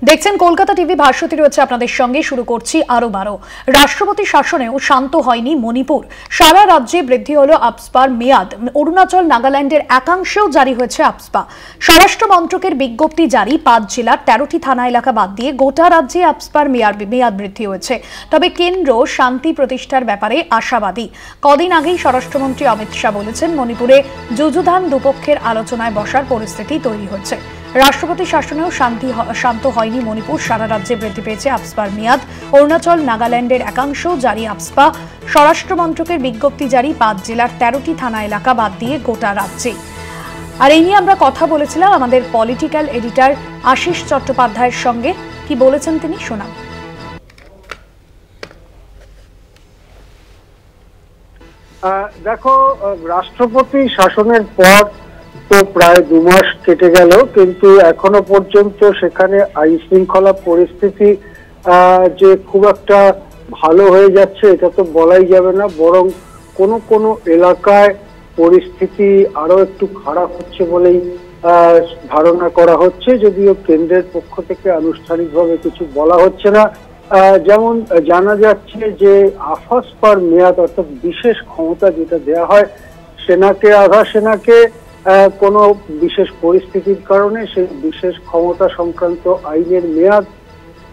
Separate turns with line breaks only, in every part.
দেখছেন কলকাতা টিভি, ভাস্বতী রয়েছে আপনাদের সঙ্গে। শুরু করছি আরো 12। রাষ্ট্রপতি শাসনেও শান্ত হয়নি মণিপুর। সারা রাজ্যে বৃদ্ধি হলো আপস্পার মেয়াদ। অরুণাচল নাগাল্যান্ডের একাংশেও জারি হয়েছে আপস্পা। স্বরাষ্ট্র মন্ত্রকের বিজ্ঞপ্তি জারি, 5 জেলার 13টি থানা এলাকা বাদ দিয়ে গোটা রাজ্যে আপস্পার মেয়াদ বৃদ্ধি হয়েছে। তবে কেন্দ্র শান্তি প্রতিষ্ঠার ব্যাপারে আশাবাদী। কদিন আগেই স্বরাষ্ট্রমন্ত্রী অমিত শাহ বলেছেন, মণিপুরে যুযুধান দুপক্ষের আলোচনায় বসার পরিস্থিতি তৈরি হচ্ছে। রাষ্ট্রপতি শাসনেও শান্ত হয়নি মণিপুর। সারা রাজ্যে বৃদ্ধি পেয়েছে আপস্পার মেয়াদ। অরুণাচল নাগাল্যান্ডের একাংশেও জারি আপস্পা। স্বরাষ্ট্র মন্ত্রকের বিজ্ঞপ্তি জারি, 5 জেলার 13টি থানা এলাকা বাদ দিয়ে গোটা রাজ্যে। আর এই নিয়ে আমরা কথা বলেছিলাম আমাদের পলিটিক্যাল এডিটর আশিস চট্টোপাধ্যায়ের সঙ্গে। কি বলেছেন তিনি, শোনাব।
দেখো, রাষ্ট্রপতি শাসনের পর তো প্রায় 2 মাস কেটে গেল, কিন্তু এখনো পর্যন্ত সেখানে আইন শৃঙ্খলা পরিস্থিতি যে খুব একটা ভালো হয়ে যাচ্ছে এটা তো বলাই যাবে না, বরং কোনো কোনো এলাকায় পরিস্থিতি আরো একটু খারাপ হচ্ছে বলেই ধারণা করা হচ্ছে, যদিও কেন্দ্রের পক্ষ থেকে আনুষ্ঠানিকভাবে কিছু বলা হচ্ছে না। যেমন জানা যাচ্ছে যে আফাসপার মেয়াদ, অর্থাৎ বিশেষ ক্ষমতা যেটা দেওয়া হয় সেনাকে, আধা সেনাকে, কোনো বিশেষ পরিস্থিতির কারণে সেই বিশেষ ক্ষমতা সংক্রান্ত আইনের মেয়াদ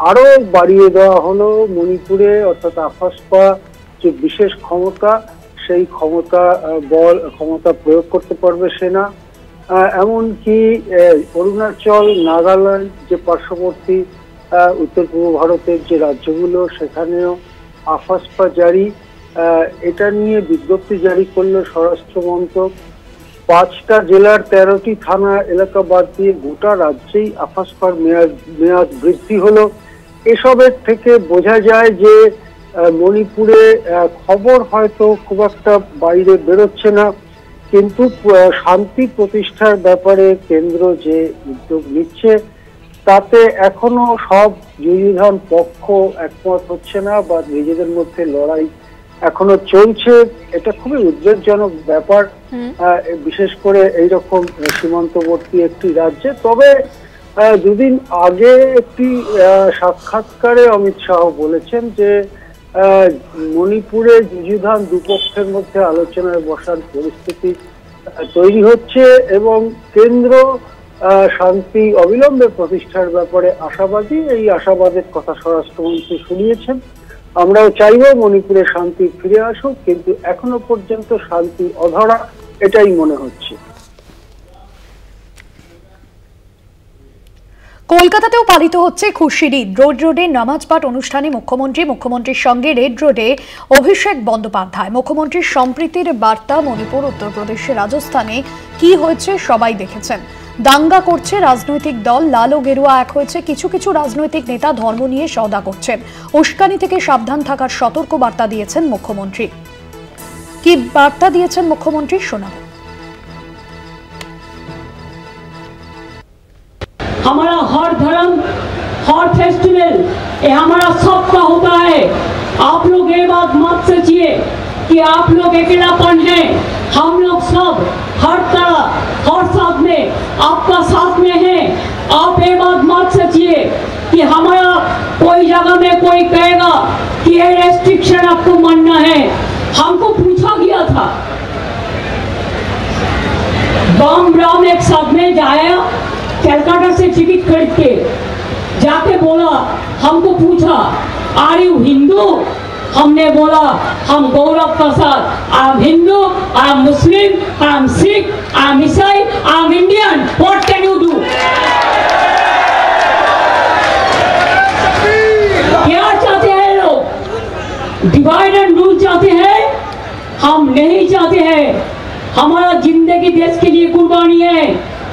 আরো বাড়িয়ে দেওয়া হলো মণিপুরে। অর্থাৎ আফাসপা যে বিশেষ ক্ষমতা, সেই ক্ষমতা প্রয়োগ করতে পারবে সেনা। এমনকি অরুণাচল নাগাল্যান্ড যে পার্শ্ববর্তী উত্তর পূর্ব ভারতের যে রাজ্যগুলো, সেখানেও আফাসপা জারি। এটা নিয়ে বিজ্ঞপ্তি জারি করলো স্বরাষ্ট্র মন্ত্রক। 5টা জেলার 13টি থানা এলাকা বাদ দিয়ে গোটা রাজ্যেই আফাসপার মেয়াদ বৃদ্ধি হলো। এসবের থেকে বোঝা যায় যে মণিপুরে খবর হয়তো খুব একটা বাইরে বেরোচ্ছে না, কিন্তু শান্তি প্রতিষ্ঠার ব্যাপারে কেন্দ্র যে উদ্যোগ নিচ্ছে তাতে এখনো সব যুযুধান পক্ষ একমত হচ্ছে না, বা নিজেদের মধ্যে লড়াই এখনো চলছে। এটা খুবই উদ্বেগজনক ব্যাপার, বিশেষ করে এইরকম সীমান্তবর্তী একটি রাজ্যে। তবে 2 দিন আগে একটি সাক্ষাৎকারে অমিত শাহ বলেছেন যে মণিপুরে যুযুধান দুপক্ষের মধ্যে আলোচনায় বসার পরিস্থিতি তৈরি হচ্ছে এবং কেন্দ্র শান্তি অবিলম্বে প্রতিষ্ঠার ব্যাপারে আশাবাদী। এই আশাবাদের কথা স্বরাষ্ট্রমন্ত্রী শুনিয়েছেন। আমরাও চাইব মণিপুরে শান্তি ফিরে আসুক, কিন্তু এখনো পর্যন্ত শান্তি অধরা, এটাই মনে হচ্ছে।
কলকাতাতেও পালিত হচ্ছে খুশির ঈদ। রোডে নামাজ পাঠ অনুষ্ঠানে মুখ্যমন্ত্রীর সঙ্গে রেড রোডে অভিষেক বন্দ্যোপাধ্যায়। মুখ্যমন্ত্রীর সম্প্রীতির বার্তা। মণিপুর, উত্তরপ্রদেশে, রাজস্থানে কি হয়েছে সবাই দেখেছেন। দাঙ্গা করছে রাজনৈতিক দল, লাল ও গেরুয়া এক হয়েছে। কিছু কিছু রাজনৈতিক নেতা ধর্ম নিয়ে সওদা করছেন। উস্কানি থেকে সাবধান থাকার সতর্ক বার্তা দিয়েছেন মুখ্যমন্ত্রী। কি বার্তা দিয়েছেন মুখ্যমন্ত্রী, শোনাব।
हमारा हर धर्म, हर फेस्टिवल, ये हमारा सबका होता है। आप लोग ये बात मत सोचिए कि आप लोग अकेलापन है। हम लोग सब हर तरह, हर साथ में आपका साथ में है। आप ये बात मत सोचिए कि हमारा कोई जगह में कोई कहेगा कि ये रेस्ट्रिक्शन आपको मानना है। हमको पूछा गया था, बम राम एक साथ में जाया कलकत्ता से टिकट खरीद के जाके बोला, हमको पूछा आर यू हिंदू? हमने बोला हम गौरव के साथ I am Hindu, I am Muslim, I am Sikh, I am ईसाई, I am Indian. What can you do? क्या चाहते हैं लोग? डिवाइड एंड रूल चाहते हैं? हम नहीं चाहते हैं। हमारा जिंदगी देश के लिए कुर्बानी है,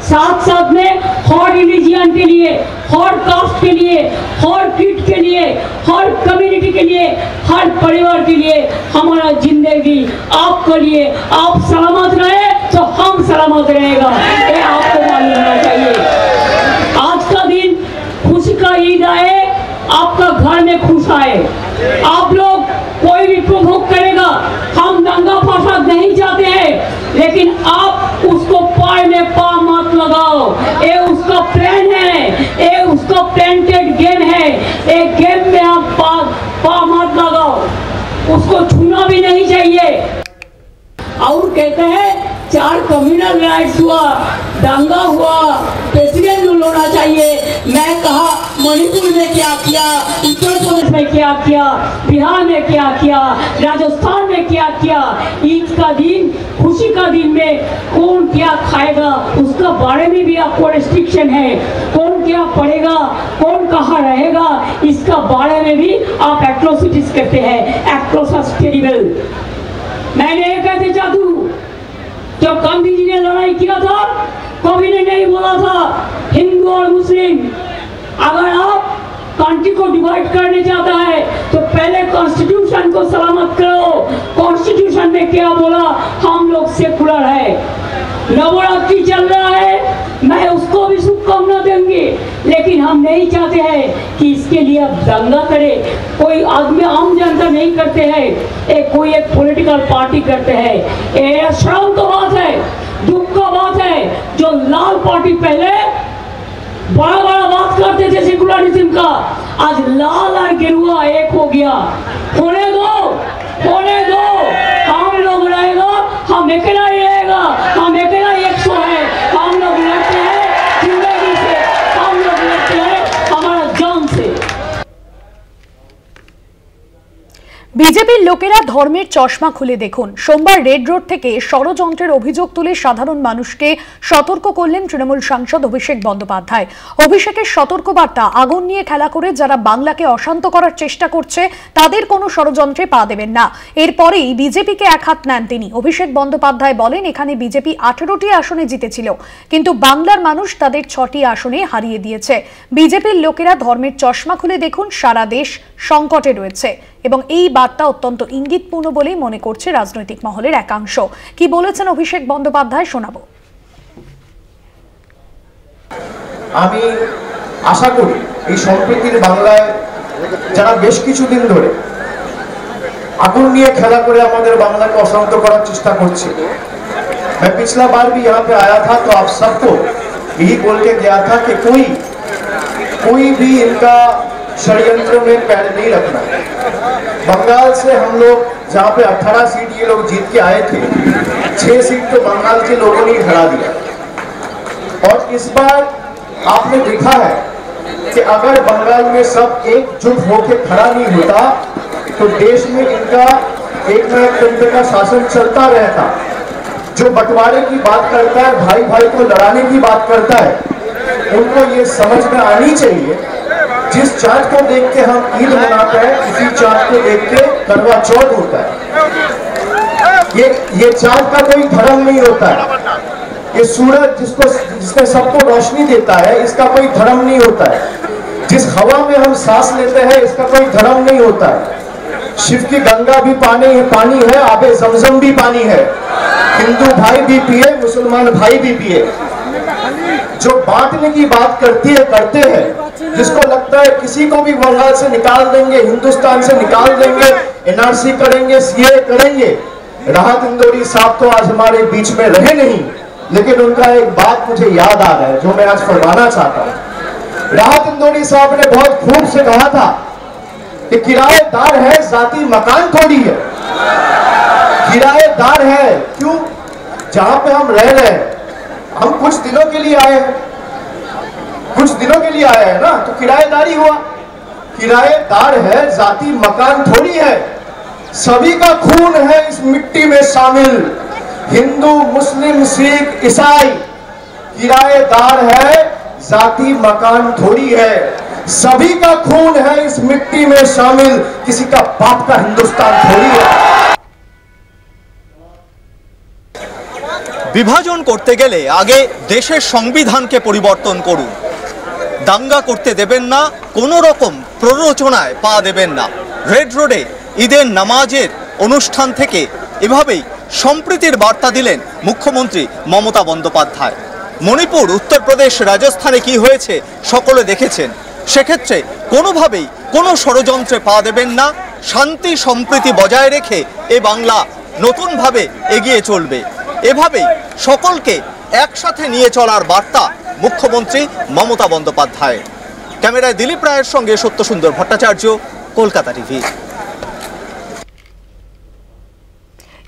साथ साथ में हर रिलीजियन के लिए, हर कास्ट के लिए, हर क्रीड के लिए, हर कम्युनिटी के लिए, हर परिवार के लिए हमारा जिंदगी आपके लिए। आप सलामत रहे तो हम सलामत रहेगा, ये आपको मालूम होना चाहिए। आज का दिन खुशी का ईद आए, आपका घर में खुश आए। आप लोग कोई भी प्रोवोक करेगा, हम दंगा फसाद नहीं चाहते हैं, लेकिन आप उसको पाए में पा मत लगाओ। ये उसका प्लान है, ये उसका प्लांटेड उसको छूना भी नहीं चाहिए। और कहते हैं 4 कम्युनल राइट्स हुआ, दंगा हुआ, प्रेसिडेंट रूल होना चाहिए। मैं कहा मणिपुर में क्या किया, उत्तर प्रदेश में क्या किया, बिहार में क्या किया, राजस्थान में क्या किया। ईद का दिन, खुशी का दिन में कौन क्या खाएगा उसका बारे में भी आपको रिस्ट्रिक्शन है। कौन क्या पढ़ेगा, कौन कहाँ रहेगा, इसका बारे में भी आप एट्रोसिटीज करते हैं। Atrocities terrible. मैंने ये कहते जादू, जब गांधी जी ने लड़ाई किया था कभी ने नहीं बोला था हिंदू और मुस्लिम। अगर आप कंट्री को डिवाइड करने चाहता है तो पहले कॉन्स्टिट्यूशन को सलामत करो। कॉन्स्टिट्यूशन में क्या बोला, हम लोग सेकुलर है। नवरात्रि चल रहा है, मैं उसको भी शुभकामना देंगे, लेकिन हम नहीं चाहते हैं कि इसके लिए आप दंगा करे। कोई आदमी, आम जनता नहीं करते हैं, कोई एक पॉलिटिकल पार्टी करते हैं। ये शर्म का बात है, दुख का बात है। जो लाल पार्टी पहले बड़ा बड़ा बात करते थे सेकुलरिज्म का, आज लाल और गेरुआ एक हो गया। होने दो, होने दो। हम लोग रहेगा, हम अकेला ही रहेगा, हम अकेला 100 है। हम लोग लड़ते हैं जिंदगी से, हम लोग लड़ते हैं हमारा जान से।
বিজেপির লোকেরা ধর্মের চশমা খুলে দেখুন। সোমবার রেড রোড থেকে ষড়যন্ত্রের অভিযোগ তুলে সাধারণ মানুষকে সতর্ক করলেন তৃণমূল সাংসদ অভিষেক বন্দ্যোপাধ্যায়। অভিষেকের সতর্কবার্তা, আগুন নিয়ে খেলা করে যারা বাংলাকে অশান্ত করার চেষ্টা করছে তাদের কোনো ষড়যন্ত্রে পা দেবেন না। এরপরেই বিজেপিকে এক হাত নেন তিনি। অভিষেক বন্দ্যোপাধ্যায় বলেন, এখানে বিজেপি 18টি আসনে জিতেছিল, কিন্তু বাংলার মানুষ তাদের 6টি আসনে হারিয়ে দিয়েছে। বিজেপির লোকেরা ধর্মের চশমা খুলে দেখুন, সারা দেশ সংকটে রয়েছে এবং এই বার্তা অত্যন্ত ইঙ্গিতপূর্ণ বলেই মনে করছে রাজনৈতিক মহলের একাংশ। কি বলেছেন অভিষেক বন্দ্যোপাধ্যায় শোনাবো।
আমি আশা করি এই সম্প্রীতির বাংলায় যারা বেশ কিছুদিন ধরে আগুন নিয়ে খেলা করে আমাদের বাংলাকে অশান্ত করার চেষ্টা করছে। मैं पिछला बार भी यहाँ पे आया था तो आप सबको यही बोल के गया था कि कोई भी इनका षड्यंत्र में पैर नहीं रखना। बंगाल से हम लोग जहाँ पे 18 सीट ये लोग जीत के आए थे, 6 सीट तो बंगाल के लोगों ने हरा दिया। और इस बार आपने देखा है कि अगर बंगाल में सब एकजुट होकर खड़ा नहीं होता तो देश में इनका एक न एक तरीके का शासन चलता रहता। जो बंटवारे की बात करता है, भाई भाई को लड़ाने की बात करता है, उनको ये समझ में आनी चाहिए जिस चाँद को देख के हम ईद मनाते हैं उसी चाँद को देख के करवा चौथ होता है। ये चाँद का कोई धर्म नहीं होता है। ये सूरज जिसने सबको रोशनी देता है, इसका कोई धर्म नहीं होता है। जिस हवा में हम सांस लेते हैं, इसका कोई धर्म नहीं होता है। शिव की गंगा भी पानी है, आबे जमजम भी पानी है। हिंदू भाई भी पिए, मुसलमान भाई भी पिए। जो बांटने की बात करते हैं, जिसको लगता है किसी को भी बंगाल से निकाल देंगे, हिंदुस्तान से निकाल देंगे, एनआरसी करेंगे, सीए करेंगे। राहत इंदौरी साहब तो आज हमारे बीच में रहे नहीं, लेकिन उनका एक बात मुझे याद आ रहा है जो मैं आज फरमाना चाहता हूँ। राहत इंदौरी साहब ने बहुत खूब से कहा था कि किराएदार है, जाती मकान थोड़ी है। किराएदार है क्यों? जहां पे हम रह रहे हैं, हम कुछ दिनों के लिए आए हैं, ना, तो किराएदारी हुआ। किराएदार है, जाती मकान थोड़ी है। सभी का खून है इस मिट्टी में शामिल, हिंदू, मुस्लिम, सिख, ईसाई। किराएदार है, जाती मकान थोड़ी है। सभी का खून है इस मिट्टी में शामिल, किसी का बाप का हिंदुस्तान थोड़ी है।
বিভাজন করতে গেলে আগে দেশের সংবিধানকে পরিবর্তন করুন। দাঙ্গা করতে দেবেন না, কোনো রকম প্ররোচনায় পা দেবেন না। রেড রোডে ঈদের নামাজের অনুষ্ঠান থেকে এভাবেই সম্প্রীতির বার্তা দিলেন মুখ্যমন্ত্রী মমতা বন্দ্যোপাধ্যায়। মণিপুর, উত্তরপ্রদেশ, রাজস্থানে কি হয়েছে সকলে দেখেছেন। সেক্ষেত্রে কোনোভাবেই কোনো ষড়যন্ত্রে পা দেবেন না। শান্তি সম্প্রীতি বজায় রেখে এ বাংলা নতুনভাবে এগিয়ে চলবে। এভাবেই সকলকে একসাথে নিয়ে চলার বার্তা মুখ্যমন্ত্রী মমতা বন্দ্যোপাধ্যায়। ক্যামেরায় দিলীপ রায়ের সঙ্গে সত্যসুন্দর ভট্টাচার্য, কলকাতা টিভি।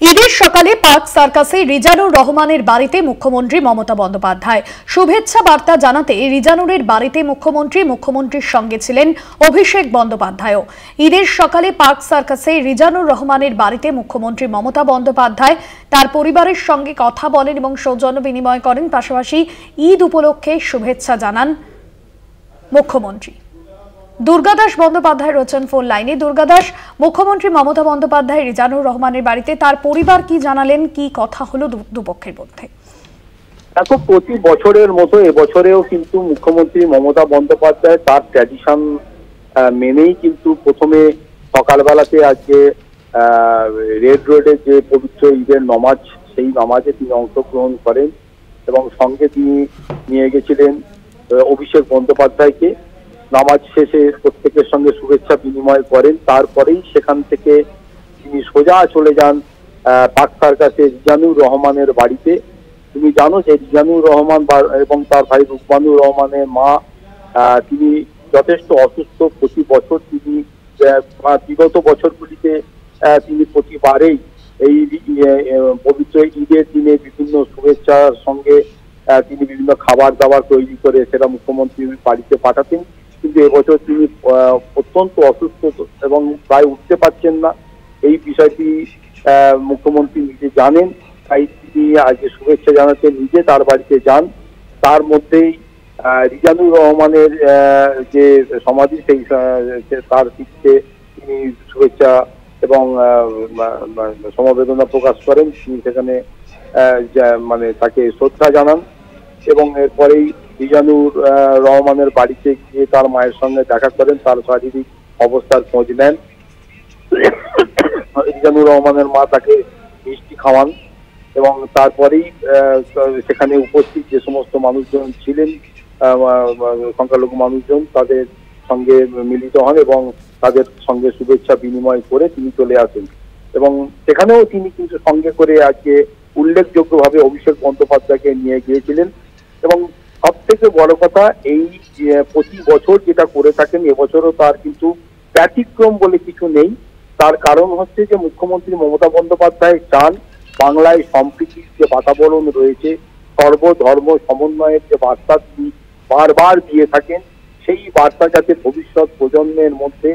ঈদের সকালে পার্ক সার্কাসে রিজানুর রহমানের বাড়িতে মুখ্যমন্ত্রী মমতা বন্দ্যোপাধ্যায় শুভেচ্ছা বার্তা জানাতে রিজানুরের বাড়িতে মুখ্যমন্ত্রীর সঙ্গে ছিলেন অভিষেক বন্দ্যোপাধ্যায়ও। ঈদের সকালে পার্ক সার্কাসে রিজানুর রহমানের বাড়িতে মুখ্যমন্ত্রী মমতা বন্দ্যোপাধ্যায় তার পরিবারের সঙ্গে কথা বলেন এবং সৌজন্য বিনিময় করেন। পাশাপাশি ঈদ উপলক্ষে শুভেচ্ছা জানান মুখ্যমন্ত্রী। দুর্গাদাস বন্দ্যোপাধ্যায় রয়েছেন ফোন লাইনে। দুর্গাদাস, মুখ্যমন্ত্রী মমতা বন্দ্যোপাধ্যায় রিজানুর রহমানের বাড়িতে তার পরিবার কি জানালেন, কি কথা হলো দুপক্ষের মধ্যে?
দেখো, প্রতি বছরের মতো এবছরেও কিন্তু মুখ্যমন্ত্রী মমতা বন্দ্যোপাধ্যায় তার ট্র্যাডিশন মেনেই কিন্তু প্রথমে সকালবেলাতে আজকে রেড রোডে যে পবিত্র ঈদের নামাজ, সেই নামাজে তিনি অংশগ্রহণ করেন এবং সঙ্গে তিনি নিয়ে গেছিলেন অভিষেক বন্দ্যোপাধ্যায়কে। নামাজ শেষে প্রত্যেকের সঙ্গে শুভেচ্ছা বিনিময় করেন। তারপরেই সেখান থেকে তিনি সোজা চলে যান পার্ক সার্কাসে রিজানুর রহমানের বাড়িতে। তুমি জানো যে রিজানুর রহমান এবং তার ভাই রুকমানুর রহমানের মা তিনি যথেষ্ট অসুস্থ। প্রতি বছর তিনি বিগত বছরগুলিতে তিনি প্রতিবারেই এই পবিত্র ঈদের দিনে বিভিন্ন শুভেচ্ছার সঙ্গে তিনি বিভিন্ন খাবার দাবার তৈরি করে সেটা মুখ্যমন্ত্রীর বাড়িতে পাঠাতেন। কিন্তু এবছর তিনি অত্যন্ত অসুস্থ এবং প্রায় উঠতে পারছেন না। এই বিষয়টি মুখ্যমন্ত্রী নিজে জানেন, তাই তিনি আজকে শুভেচ্ছা জানাতে নিজে তার বাড়িতে যান। তার মধ্যেই রিজানুর রহমানের যে সমাধি, সেই তার দিকে তিনি শুভেচ্ছা এবং সমবেদনা প্রকাশ করেন। তিনি সেখানে মানে তাকে শ্রদ্ধা জানান এবং এরপরেই রিজানুর রহমানের বাড়িতে গিয়ে তার মায়ের সঙ্গে দেখা করেন, তার শারীরিক অবস্থার খোঁজ নেন। রিজানুর রহমানের মা তাকে মিষ্টি খাওয়ান এবং তারপরেই সেখানে উপস্থিত যে সমস্ত মানুষজন ছিলেন, সংখ্যালঘু মানুষজন, তাদের সঙ্গে মিলিত হন এবং তাদের সঙ্গে শুভেচ্ছা বিনিময় করে তিনি চলে আসেন। এবং সেখানেও তিনি কিন্তু সঙ্গে করে আজকে উল্লেখযোগ্যভাবে অভিষেক বন্দ্যোপাধ্যায়কে নিয়ে গিয়েছিলেন। এবং সব থেকে বড় কথা, এই প্রতি বছর যেটা করে থাকেন এবছরও তার কিন্তু ব্যতিক্রম বলে কিছু নেই। তার কারণ হচ্ছে যে মুখ্যমন্ত্রী মমতা বন্দ্যোপাধ্যায় চান বাংলায় সম্প্রীতির যে বাতাবরণ রয়েছে, সর্বধর্ম সমন্বয়ের যে বার্তা তিনি বারবার দিয়ে থাকেন, সেই বার্তা যাতে ভবিষ্যৎ প্রজন্মের মধ্যে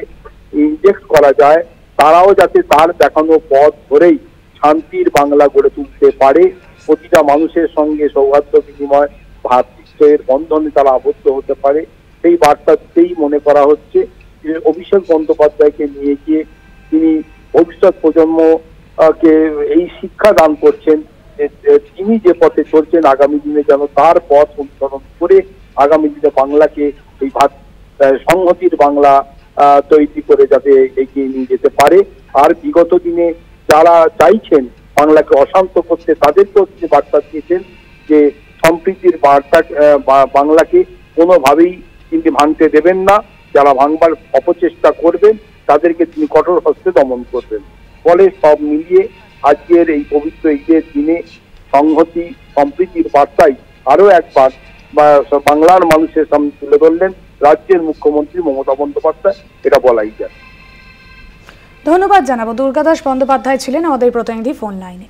ইনজেক্ট করা যায়, তারাও যাতে তার দেখানো পথ ধরেই শান্তির বাংলা গড়ে তুলতে পারে, প্রতিটা মানুষের সঙ্গে সৌহার্দ্য বিনিময় ভ্রাতৃত্বের বন্ধনে তারা আবদ্ধ হতে পারে, সেই বার্তাতেই মনে করা হচ্ছে যে অভিষেক বন্দ্যোপাধ্যায়কে নিয়ে গিয়ে তিনি ভবিষ্যৎ প্রজন্মকে এই শিক্ষা দান করছেন যে তিনি যে পথে চলছেন আগামী দিনে যেন তার পথ অনুসরণ করে আগামী দিনে বাংলাকে এই সংহতির বাংলা তৈরি করে যাতে এগিয়ে নিয়ে যেতে পারে। আর বিগত দিনে যারা চাইছেন বাংলাকে অশান্ত করতে, তাদেরকেও তিনি বার্তা দিয়েছেন যে সম্প্রীতির বার্তা বাংলাকে কোনোভাবেই তিনি ভাঙতে দেবেন না, যারা ভাঙবার অপচেষ্টা করবেন তাদেরকে তিনি কঠোর হস্তে দমন করবেন। ফলে সব মিলিয়ে আজকের এই পবিত্র ঈদের দিনে সংহতি সম্প্রীতির বার্তাই আরো একবার বাংলার মানুষের সামনে তুলে ধরলেন রাজ্যের মুখ্যমন্ত্রী মমতা বন্দ্যোপাধ্যায়, এটা বলাই যায়।
ধন্যবাদ জানাবো। দুর্গাদাস বন্দ্যোপাধ্যায় ছিলেন আমাদের প্রতিনিধি ফোন লাইনে।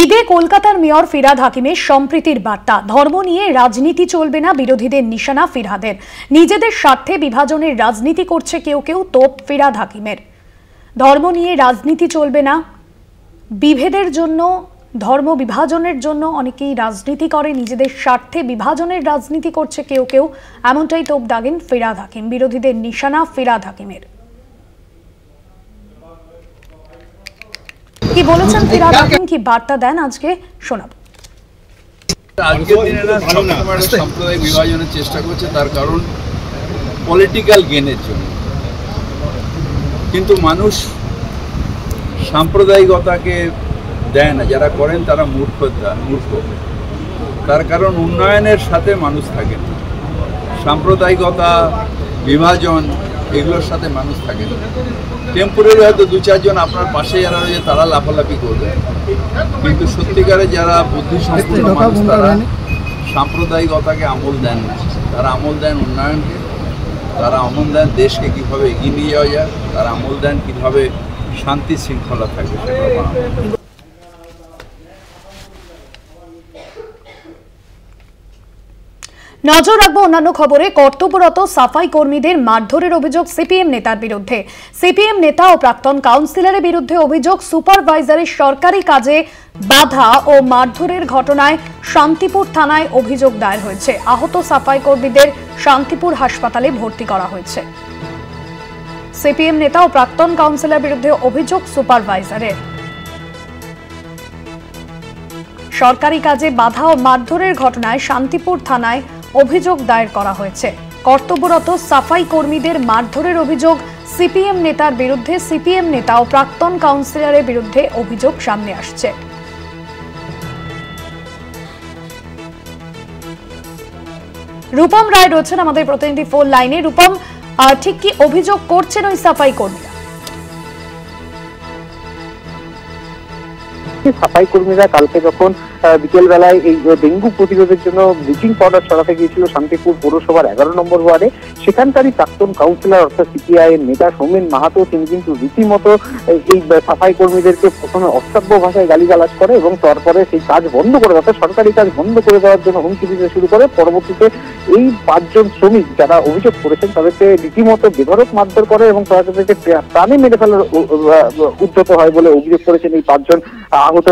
ঈদে কলকাতার মেয়র ফিরহাদ হাকিমের সম্প্রীতির বার্তা। ধর্ম নিয়ে রাজনীতি চলবে না, বিরোধীদের নিশানা ফিরহাদের। নিজেদের স্বার্থে বিভাজনের রাজনীতি করছে কেউ কেউ, তোপ ফিরহাদ হাকিমের। ধর্ম নিয়ে রাজনীতি চলবে না, বিভেদের জন্য, ধর্ম বিভাজনের জন্য অনেকেই রাজনীতি করে, নিজেদের স্বার্থে বিভাজনের রাজনীতি করছে কেউ কেউ, এমনটাই তোপ দাগেন ফিরহাদ হাকিম। বিরোধীদের নিশানা ফিরহাদ হাকিমের। কি বলেছেন ফিরহাদ হাকিম, কি বার্তা দেন আজকে শোনাব।
আজকের দিনে সাম্প্রদায়িক বিভাজনের চেষ্টা করছে, তার কারণ পলিটিক্যাল গেনের জন্য। কিন্তু মানুষ সাম্প্রদায়িকতাকে দেয় না, যারা করেন তারা মূর্খ। তার কারণ উন্নয়নের সাথে মানুষ থাকে না। সাম্প্রদায়িকতা, বিভাজন এগুলোর সাথে মানুষ থাকে না। টেম্পোরারি হয়তো 2-4 জন আপনার পাশে যারা রয়েছে তারা লাফালাফি করবে, কিন্তু সত্যিকারে যারা বুদ্ধিসম্পন্ন মানুষ তারা সাম্প্রদায়িকতাকে আমল দেন না, তারা আমল দেন উন্নয়নকে, তারা আমল দেন দেশকে কীভাবে এগিয়ে নিয়ে যাওয়া যায়, তারা আমল দেন কীভাবে শান্তি শৃঙ্খলা থাকবে সেটা।
নজর রাখবো অন্যান্য খবরে। কর্তব্যরত সাফাই কর্মীদের মারধরের অভিযোগ সিপিএম নেতার বিরুদ্ধে। সিপিএম নেতা ও প্রাক্তন কাউন্সিলরের বিরুদ্ধে অভিযোগ সুপারভাইজারের সরকারি কাজে বাধা ও মারধরের ঘটনায় শান্তিপুর থানায় অভিযোগ দায়ের হয়েছে। আহত সাফাই কর্মীদের শান্তিপুর হাসপাতালে ভর্তি করা হয়েছে। সিপিএম নেতা ও প্রাক্তন কাউন্সিলরের বিরুদ্ধে অভিযোগ সুপারভাইজারের সরকারি কাজে বাধা ও মারধরের ঘটনায় শান্তিপুর থানায় অভিযোগ দায়ের করা হয়েছে। কর্তব্যরত সাফাই কর্মীদের মারধরের অভিযোগ সিপিএম নেতার বিরুদ্ধে। সিপিএম নেতা ও প্রাক্তন কাউন্সিলরের বিরুদ্ধে অভিযোগ সামনে আসছে। রূপম রায় রয়েছেন আমাদের প্রতিনিধি ফোন লাইনে। রূপম, ঠিক কি অভিযোগ করছেন ওই সাফাই কর্মীরা?
সাফাই কর্মীরা কালকে যখন বিকেল বেলায় এই ডেঙ্গু প্রতিরোধের জন্য ব্লিচিং পাউডার ছড়াতে গিয়েছিল শান্তিপুর পৌরসভার 11 নম্বর ওয়ার্ডে, সেখানকারই প্রাক্তন কাউন্সিলর অর্থাৎ সিপিআই এর নেতা সৌমেন মাহাতো তিনি কিন্তু রীতিমতো এই সাফাই কর্মীদেরকে প্রথমে অশ্রাব্য ভাষায় গালিগালাজ করে এবং তারপরে সেই কাজ বন্ধ করে, অর্থাৎ সরকারি কাজ বন্ধ করে দেওয়ার জন্য হুমকি দিতে শুরু করে। পরবর্তীতে এই 5 জন শ্রমিক যারা অভিযোগ করেছেন তাদেরকে রীতিমতো বেধড়ক মারধর করে এবং তাদেরকে প্রাণে মেরে ফেলার উদ্যত হয় বলে অভিযোগ করেছেন এই 5 জন আহত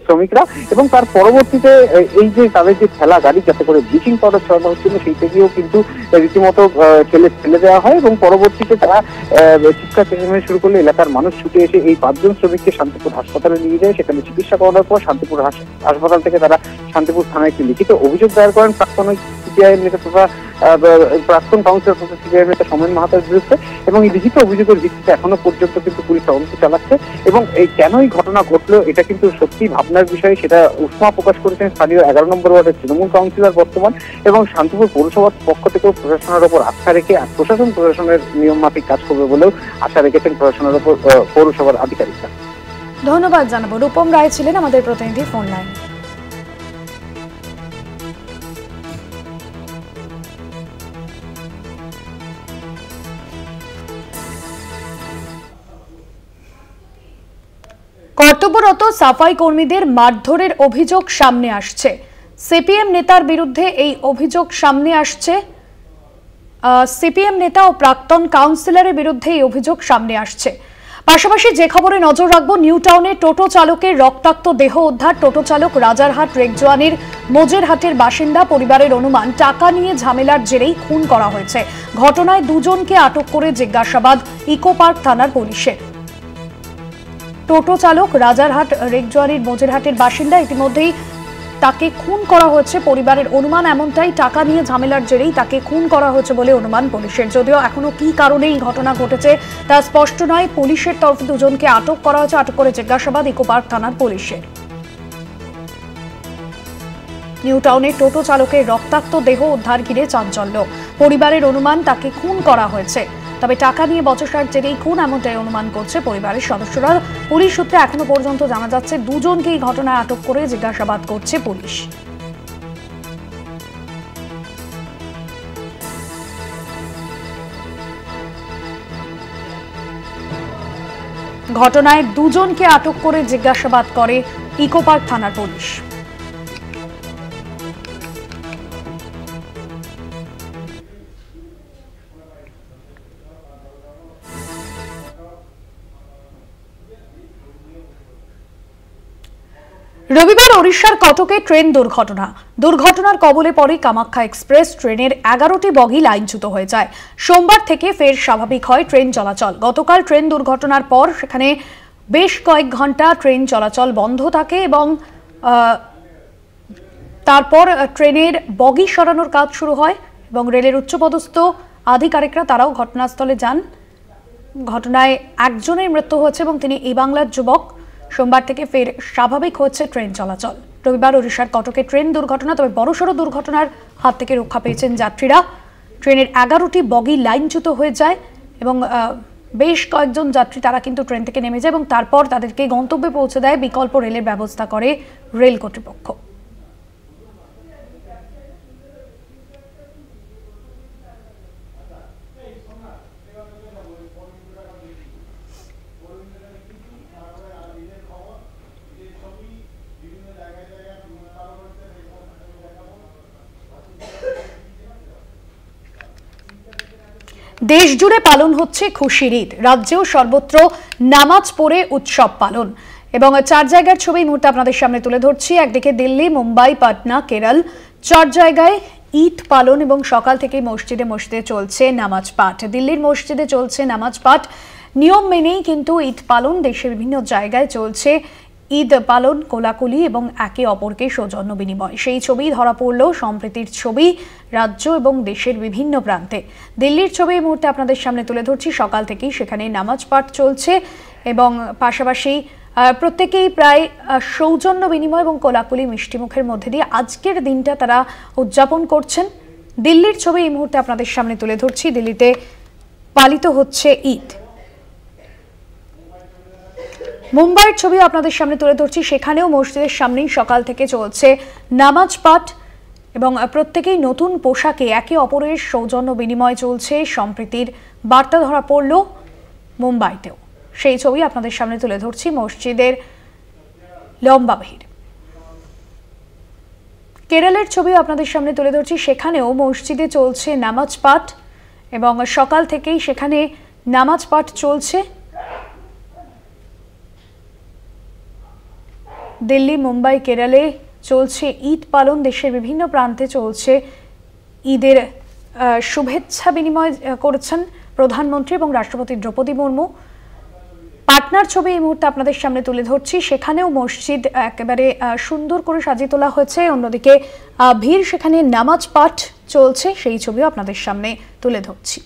শ্রমিকরা। এবং তার পরবর্তীতে এই যে তাদের যে ঠেলা গাড়ি যাতে করে ব্লিচিং পাউডার ছড়ানো হচ্ছিল সেই থেকেও কিন্তু রীতিমতো ফেলে দেওয়া হয় এবং পরবর্তীতে তারা চিৎকার চেঁচামেচি শুরু করলে এলাকার মানুষ ছুটে এসে এই 5 জন শ্রমিককে শান্তিপুর হাসপাতালে নিয়ে যায়। সেখানে চিকিৎসা করানোর পর শান্তিপুর হাসপাতাল থেকে তারা শান্তিপুর থানায় একটি লিখিত অভিযোগ দায়ের করেন প্রাক্তন সিপিআই নেতা তথা প্রাক্তন কাউন্সিলর তথা সিপিআই নেতা সৌমেন মাহাতোর বিরুদ্ধে। এবং এই লিখিত অভিযোগের ভিত্তিতে এখনো পর্যন্ত কিন্তু পুলিশ তদন্ত চালাচ্ছে এবং এই কেন এই ঘটনা ঘটলো এটা কিন্তু সত্যি ভাবনার বিষয়, সেটা উষ্মা প্রকাশ করেছেন স্থানীয় 11 নম্বর ওয়ার্ডের তৃণমূল কাউন্সিলর বর্তমান এবং শান্তিপুর পৌরসভার পক্ষ থেকেও প্রশাসনের ওপর আস্থা রেখে প্রশাসনের নিয়ম মাফিক কাজ করবে বলেও আশা রেখেছেন প্রশাসনের ওপর পৌরসভার আধিকারিকরা।
ধন্যবাদ জানাবো। রূপম রায় ছিলেন আমাদের প্রতিনিধি ফোন লাইনে। কর্তব্যরত সাফাই কর্মীদের মারধরের অভিযোগ সামনে আসছে। সিপিএম নেতার বিরুদ্ধে এই অভিযোগ সামনে আসছে। সিপিএম নেতা ও প্রাক্তন কাউন্সিলরের বিরুদ্ধে এই অভিযোগ সামনে আসছে। পাশাপাশি যে খবরে নজর রাখবো, নিউ টাউনে টোটো চালকের রক্তাক্ত দেহ উদ্ধার। টোটো চালক রাজারহাট রেকজোয়ানির মোজেরহাটের বাসিন্দা। পরিবারের অনুমান টাকা নিয়ে ঝামেলার জেরেই খুন করা হয়েছে। ঘটনায় 2 জনকে আটক করে জিজ্ঞাসাবাদ ইকো পার্ক থানার পুলিশের। টোটো চালক রাজারহাট রেকজোয়ানির মোজেরহাটের বাসিন্দা, ইতিমধ্যেই তাকে খুন করা হয়েছে। পরিবারের অনুমান এমনটাই, টাকা নিয়ে ঝামেলার জেরেই তাকে খুন করা হয়েছে বলে অনুমান পুলিশের। যদিও এখনো কি কারণে এই ঘটনা ঘটেছে তা স্পষ্ট নয়। পুলিশের তরফে 2 জনকে আটক করা হয়েছে। আটক করে জিজ্ঞাসাবাদ ইকো পার্ক থানার পুলিশের। নিউ টাউনে টোটো চালকের রক্তাক্ত দেহ উদ্ধার ঘিরে চাঞ্চল্য। পরিবারের অনুমান তাকে খুন করা হয়েছে, তবে টাকা নিয়ে বচসার জেরেই খুন এমনটাই অনুমান করছে পরিবারের সদস্যরা। পুলিশ সূত্রে এখনো পর্যন্ত জানা যাচ্ছে 2 জনকে এই ঘটনায় আটক করে জিজ্ঞাসাবাদ করছে পুলিশ। ঘটনায় 2 জনকে আটক করে জিজ্ঞাসাবাদ করে ইকো পার্ক থানার পুলিশ। রবিবার ওড়িশার কটকে ট্রেন দুর্ঘটনার কবলে পড়ে কামাখ্যা এক্সপ্রেস। ট্রেনের 11টি বগি লাইনচ্যুত হয়ে যায়। সোমবার থেকে ফের স্বাভাবিক হয় ট্রেন চলাচল। গতকাল ট্রেন দুর্ঘটনার পর সেখানে বেশ কয়েক ঘন্টা ট্রেন চলাচল বন্ধ থাকে এবং তারপর ট্রেনের বগি সরানোর কাজ শুরু হয় এবং রেলের উচ্চপদস্থ আধিকারিকরা তারাও ঘটনাস্থলে যান। ঘটনায় একজনের মৃত্যু হয়েছে এবং তিনি এই বাংলার যুবক। সোমবার থেকে ফের স্বাভাবিক হচ্ছে ট্রেন চলাচল। রবিবার ওড়িশার কটকে ট্রেন দুর্ঘটনা, তবে বড়সড় দুর্ঘটনার হাত থেকে রক্ষা পেয়েছেন যাত্রীরা। ট্রেনের 11টি বগি লাইনচ্যুত হয়ে যায় এবং বেশ কয়েকজন যাত্রী তারা কিন্তু ট্রেন থেকে নেমে যায় এবং তারপর তাদেরকে গন্তব্যে পৌঁছে দেয় বিকল্প রেলের ব্যবস্থা করে রেল কর্তৃপক্ষ। দেশ জুড়ে পালন হচ্ছে খুশির ঈদ। রাজ্যেও সর্বত্র নামাজ পড়ে উৎসব পালন এবং 4 জায়গার ছবি মুহূর্তে আপনাদের সামনে তুলে ধরছি। একদিকে দিল্লি, মুম্বাই, পাটনা, কেরল, 4 জায়গায় ঈদ পালন এবং সকাল থেকে মসজিদে মসজিদে চলছে নামাজ পাঠ। দিল্লির মসজিদে চলছে নামাজ পাঠ, নিয়ম মেনেই কিন্তু ঈদ পালন। দেশের বিভিন্ন জায়গায় চলছে ঈদ পালন, কোলাকুলি এবং একে অপরকে সৌজন্য বিনিময়। সেই ছবি ধরা পড়ল, সম্প্রীতির ছবি রাজ্য এবং দেশের বিভিন্ন প্রান্তে। দিল্লির ছবি এই মুহূর্তে আপনাদের সামনে তুলে ধরছি। সকাল থেকেই সেখানে নামাজ পাঠ চলছে এবং পাশাপাশি প্রত্যেকেই প্রায় সৌজন্য বিনিময় এবং কোলাকুলি মিষ্টিমুখের মধ্যে দিয়ে আজকের দিনটা তারা উদযাপন করছেন। দিল্লির ছবি এই মুহূর্তে আপনাদের সামনে তুলে ধরছি। দিল্লিতে পালিত হচ্ছে ঈদ। মুম্বাইয়ের ছবি আপনাদের সামনে তুলে ধরছি। সেখানেও মসজিদের সামনেই সকাল থেকে চলছে নামাজ পাঠ এবং প্রত্যেকেই নতুন পোশাকে একে অপরের সৌজন্য বিনিময় চলছে। সম্প্রীতির বার্তা ধরা পড়ল মুম্বাইতেও। সেই ছবি আপনাদের সামনে তুলে ধরছি। মসজিদের লম্বা ভিড়। কেরলের ছবিও আপনাদের সামনে তুলে ধরছি। সেখানেও মসজিদে চলছে নামাজ পাঠ এবং সকাল থেকেই সেখানে নামাজ পাঠ চলছে। দিল্লি, মুম্বাই, কেরলে চলছে ঈদ পালন। দেশের বিভিন্ন প্রান্তে চলছে ঈদের শুভেচ্ছা বিনিময় করেছেন প্রধানমন্ত্রী এবং রাষ্ট্রপতি দ্রৌপদী মুর্মু। পাটনার ছবি এই মুহূর্তে আপনাদের সামনে তুলে ধরছি। সেখানেও মসজিদ একেবারে সুন্দর করে সাজিয়ে তোলা হয়েছে। অন্যদিকে ভিড়, সেখানে নামাজ পাঠ চলছে। সেই ছবিও আপনাদের সামনে তুলে ধরছি।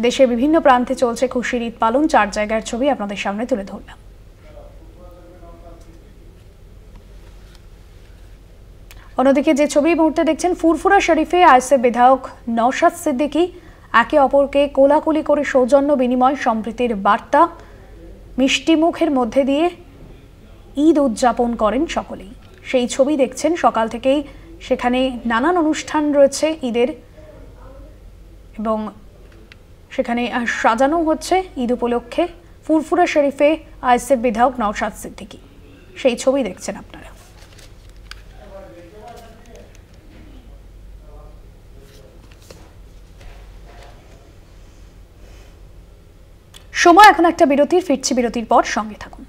দেশের বিভিন্ন প্রান্তে চলছে খুশির ঈদ পালন। 4 জায়গার ছবি আপনাদের সামনে তুলে ধরলাম। অন্যদিকে যে ছবি মুহূর্তে দেখছেন, ফুরফুরা শরীফে আইএসএফ বিধায়ক নওশাদ সিদ্দিকী একে অপরকে কোলাকুলি করে সৌজন্য বিনিময়, সম্প্রীতির বার্তা, মিষ্টি মুখের মধ্যে দিয়ে ঈদ উদযাপন করেন সকলেই। সেই ছবি দেখছেন। সকাল থেকেই সেখানে নানান অনুষ্ঠান রয়েছে ঈদের এবং সেখানে সাজানো হচ্ছে ঈদ উপলক্ষে। ফুরফুরা শরীফে আইএসএফ বিধায়ক নওশাদ সিদ্দিকী, সেই ছবি দেখছেন আপনারা। সময় এখন একটা বিরতির। ফিরছি বিরতির পর, সঙ্গে থাকুন।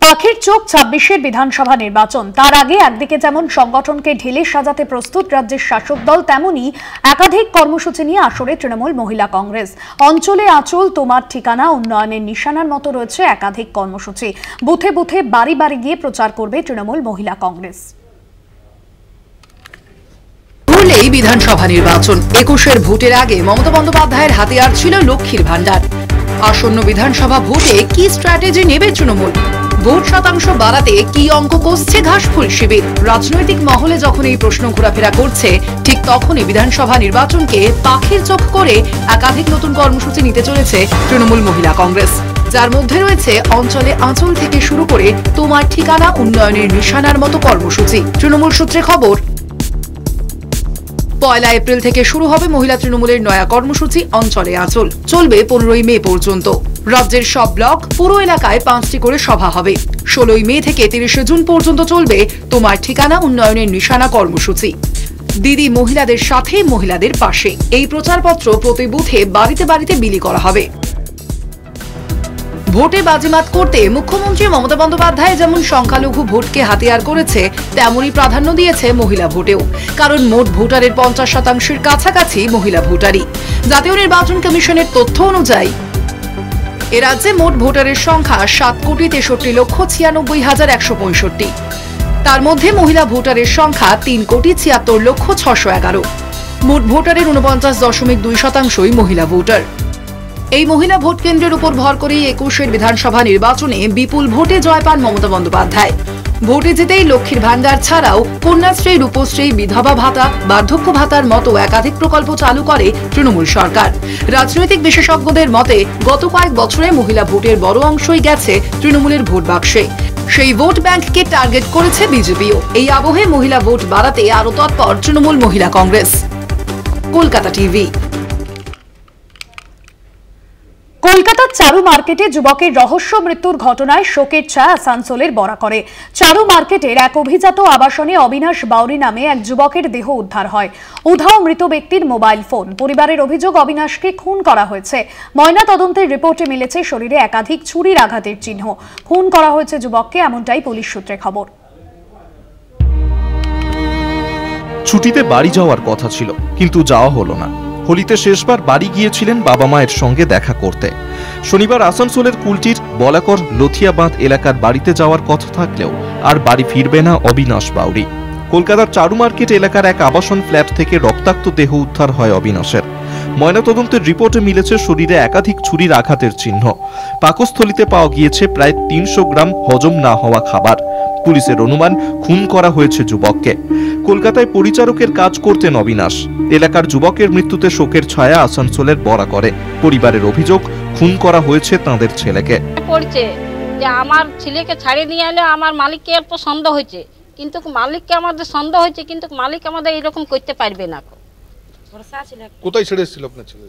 পাখির চোখ 26-এর বিধানসভা নির্বাচন। তার আগে একদিকে যেমন সংগঠনকে ঢেলে সাজাতে প্রস্তুত রাজ্যের শাসক দল, তেমনি একাধিক কর্মসূচি নিয়ে আসরে তৃণমূল মহিলা কংগ্রেস। অঞ্চলে আঁচল, তোমার ঠিকানা, উন্নয়নের নিশানার মতো রয়েছে একাধিক কর্মসূচি। বুথে বুথে বাড়ি বাড়ি গিয়ে প্রচার করবে তৃণমূল মহিলা কংগ্রেস।
এই বিধানসভা নির্বাচন 21-এর ভোটের আগে মমতা বন্দ্যোপাধ্যায়ের হাতিয়ার ছিল লক্ষ্মীর ভান্ডার। আসন্ন বিধানসভা ভোটে কি স্ট্র্যাটেজি নেবে তৃণমূল? ভোট শতাংশ বাড়াতে কি অঙ্ক কষছে ঘাসফুল শিবির? রাজনৈতিক মহলে যখন এই প্রশ্ন ঘোরাফেরা করছে, ঠিক তখনই বিধানসভা নির্বাচনকে পাখির চোখ করে একাধিক নতুন কর্মসূচি নিতে চলেছে তৃণমূল মহিলা কংগ্রেস, যার মধ্যে রয়েছে অঞ্চলে আঁচল থেকে শুরু করে তোমার ঠিকানা, উন্নয়নের নিশানার মতো কর্মসূচি। তৃণমূল সূত্রে খবর, 1 এপ্রিল থেকে শুরু হবে মহিলা তৃণমূলের নয়া কর্মসূচি অঞ্চলে আঁচল। চলবে 15 মে পর্যন্ত। রাজ্যের সব ব্লক, পুরো এলাকায় 5টি করে সভা হবে। 16 মে থেকে 30 জুন পর্যন্ত চলবে তোমার ঠিকানা, উন্নয়নের নিশানা কর্মসূচি। দিদি মহিলাদের সাথে, মহিলাদের পাশে, এই প্রচারপত্র প্রতি বুথে বাড়িতে বাড়িতে বিলি করা হবে। ভোটে বাজিমাত করতে মুখ্যমন্ত্রী মমতা বন্দ্যোপাধ্যায় যেমন সংখ্যালঘু ভোটকে হাতিয়ার করেছে, তেমনই প্রাধান্য দিয়েছে মহিলা ভোটেও। কারণ মোট ভোটারের 50% কাছাকাছি মহিলা ভোটারই। জাতীয় নির্বাচন কমিশনের তথ্য অনুযায়ী এ রাজ্যে মোট ভোটারের সংখ্যা 7,96,96,165। তার মধ্যে মহিলা ভোটারের সংখ্যা 3,76,611। মোট ভোটারের 49.2% মহিলা ভোটার। এই মহিলা ভোট কেন্দ্রের উপর ভর করেই 21-এর বিধানসভা নির্বাচনে বিপুল ভোটে জয় পান মমতা বন্দ্যোপাধ্যায়। ভোটে জিতেই লক্ষ্মীর ভান্ডার ছাড়াও কন্যাশ্রী, রূপশ্রী, বিধবা ভাতা, বার্ধক্য ভাতার মতো একাধিক প্রকল্প চালু করে তৃণমূল সরকার। রাজনৈতিক বিশেষজ্ঞদের মতে গত কয়েক বছরে মহিলা ভোটের বড় অংশই গেছে তৃণমূলের ভোট বাক্সে। সেই ভোট ব্যাংককে টার্গেট করেছে বিজেপিও। এই আবহে মহিলা ভোট বাড়াতে আরও তৎপর তৃণমূল মহিলা কংগ্রেস। কলকাতা টিভি।
কলকাতার চারু মার্কেটে যুবকের রহস্য মৃত্যুর ঘটনায় শোকের ছায়া আসানসোলের বরাকরে। চারু মার্কেটের এক অভিজাত আবাসনে অবিনাশ বাউরি নামে এক যুবকের দেহ উদ্ধার হয়। উধাও মৃত ব্যক্তির মোবাইল ফোন। পরিবারের অভিযোগ অবিনাশকে খুন করা হয়েছে। ময়না তদন্তের রিপোর্টে মিলেছে শরীরে একাধিক ছুরির আঘাতের চিহ্ন। খুন করা হয়েছে যুবককে, এমনটাই পুলিশ সূত্রে খবর।
ছুটিতে বাড়ি যাওয়ার কথা ছিল, কিন্তু যাওয়া হলো না। হোলিতে শেষবার বাড়ি গিয়েছিলেন বাবা মায়ের সঙ্গে দেখা করতে। শনিবার আসানসোলের কুলটির বলাকর লথিয়াবাঁধ এলাকার বাড়িতে যাওয়ার কথা থাকলেও আর বাড়ি ফিরবে না অবিনাশ বাউরি। কলকাতার চারু মার্কেট এলাকার এক আবাসন ফ্ল্যাট থেকে রক্তাক্ত দেহ উদ্ধার হয় অবিনাশের। ময়নাতদন্তের রিপোর্টে মিলেছে শরীরে একাধিক ছুরির আঘাতের চিহ্ন। পাকস্থলিতে পাওয়া গিয়েছে প্রায় 300 গ্রাম হজম না হওয়া খাবার। পুলিশের অনুমান খুন করা হয়েছে যুবককে। কলকাতায় পরিচারকের কাজ করতেন অবিনাশ। এলাকার যুবকের মৃত্যুতে শোকের ছায়া আসানসোলের বরাকরে। পরিবারের অভিযোগ খুন করা হয়েছে তাদের ছেলেকে।
পড়ছে যে আমার ছেলেকে ছাড়িয়ে নিয়ে এলে আমার মালিককে একটু সন্দেহ হয়েছে, কিন্তু মালিককে আমাদের সন্দেহ হয়েছে, কিন্তু মালিক আমাদের এরকম করতে পারবে না।
কোথায় ছেড়ে এসেছিল আপনার ছেলে?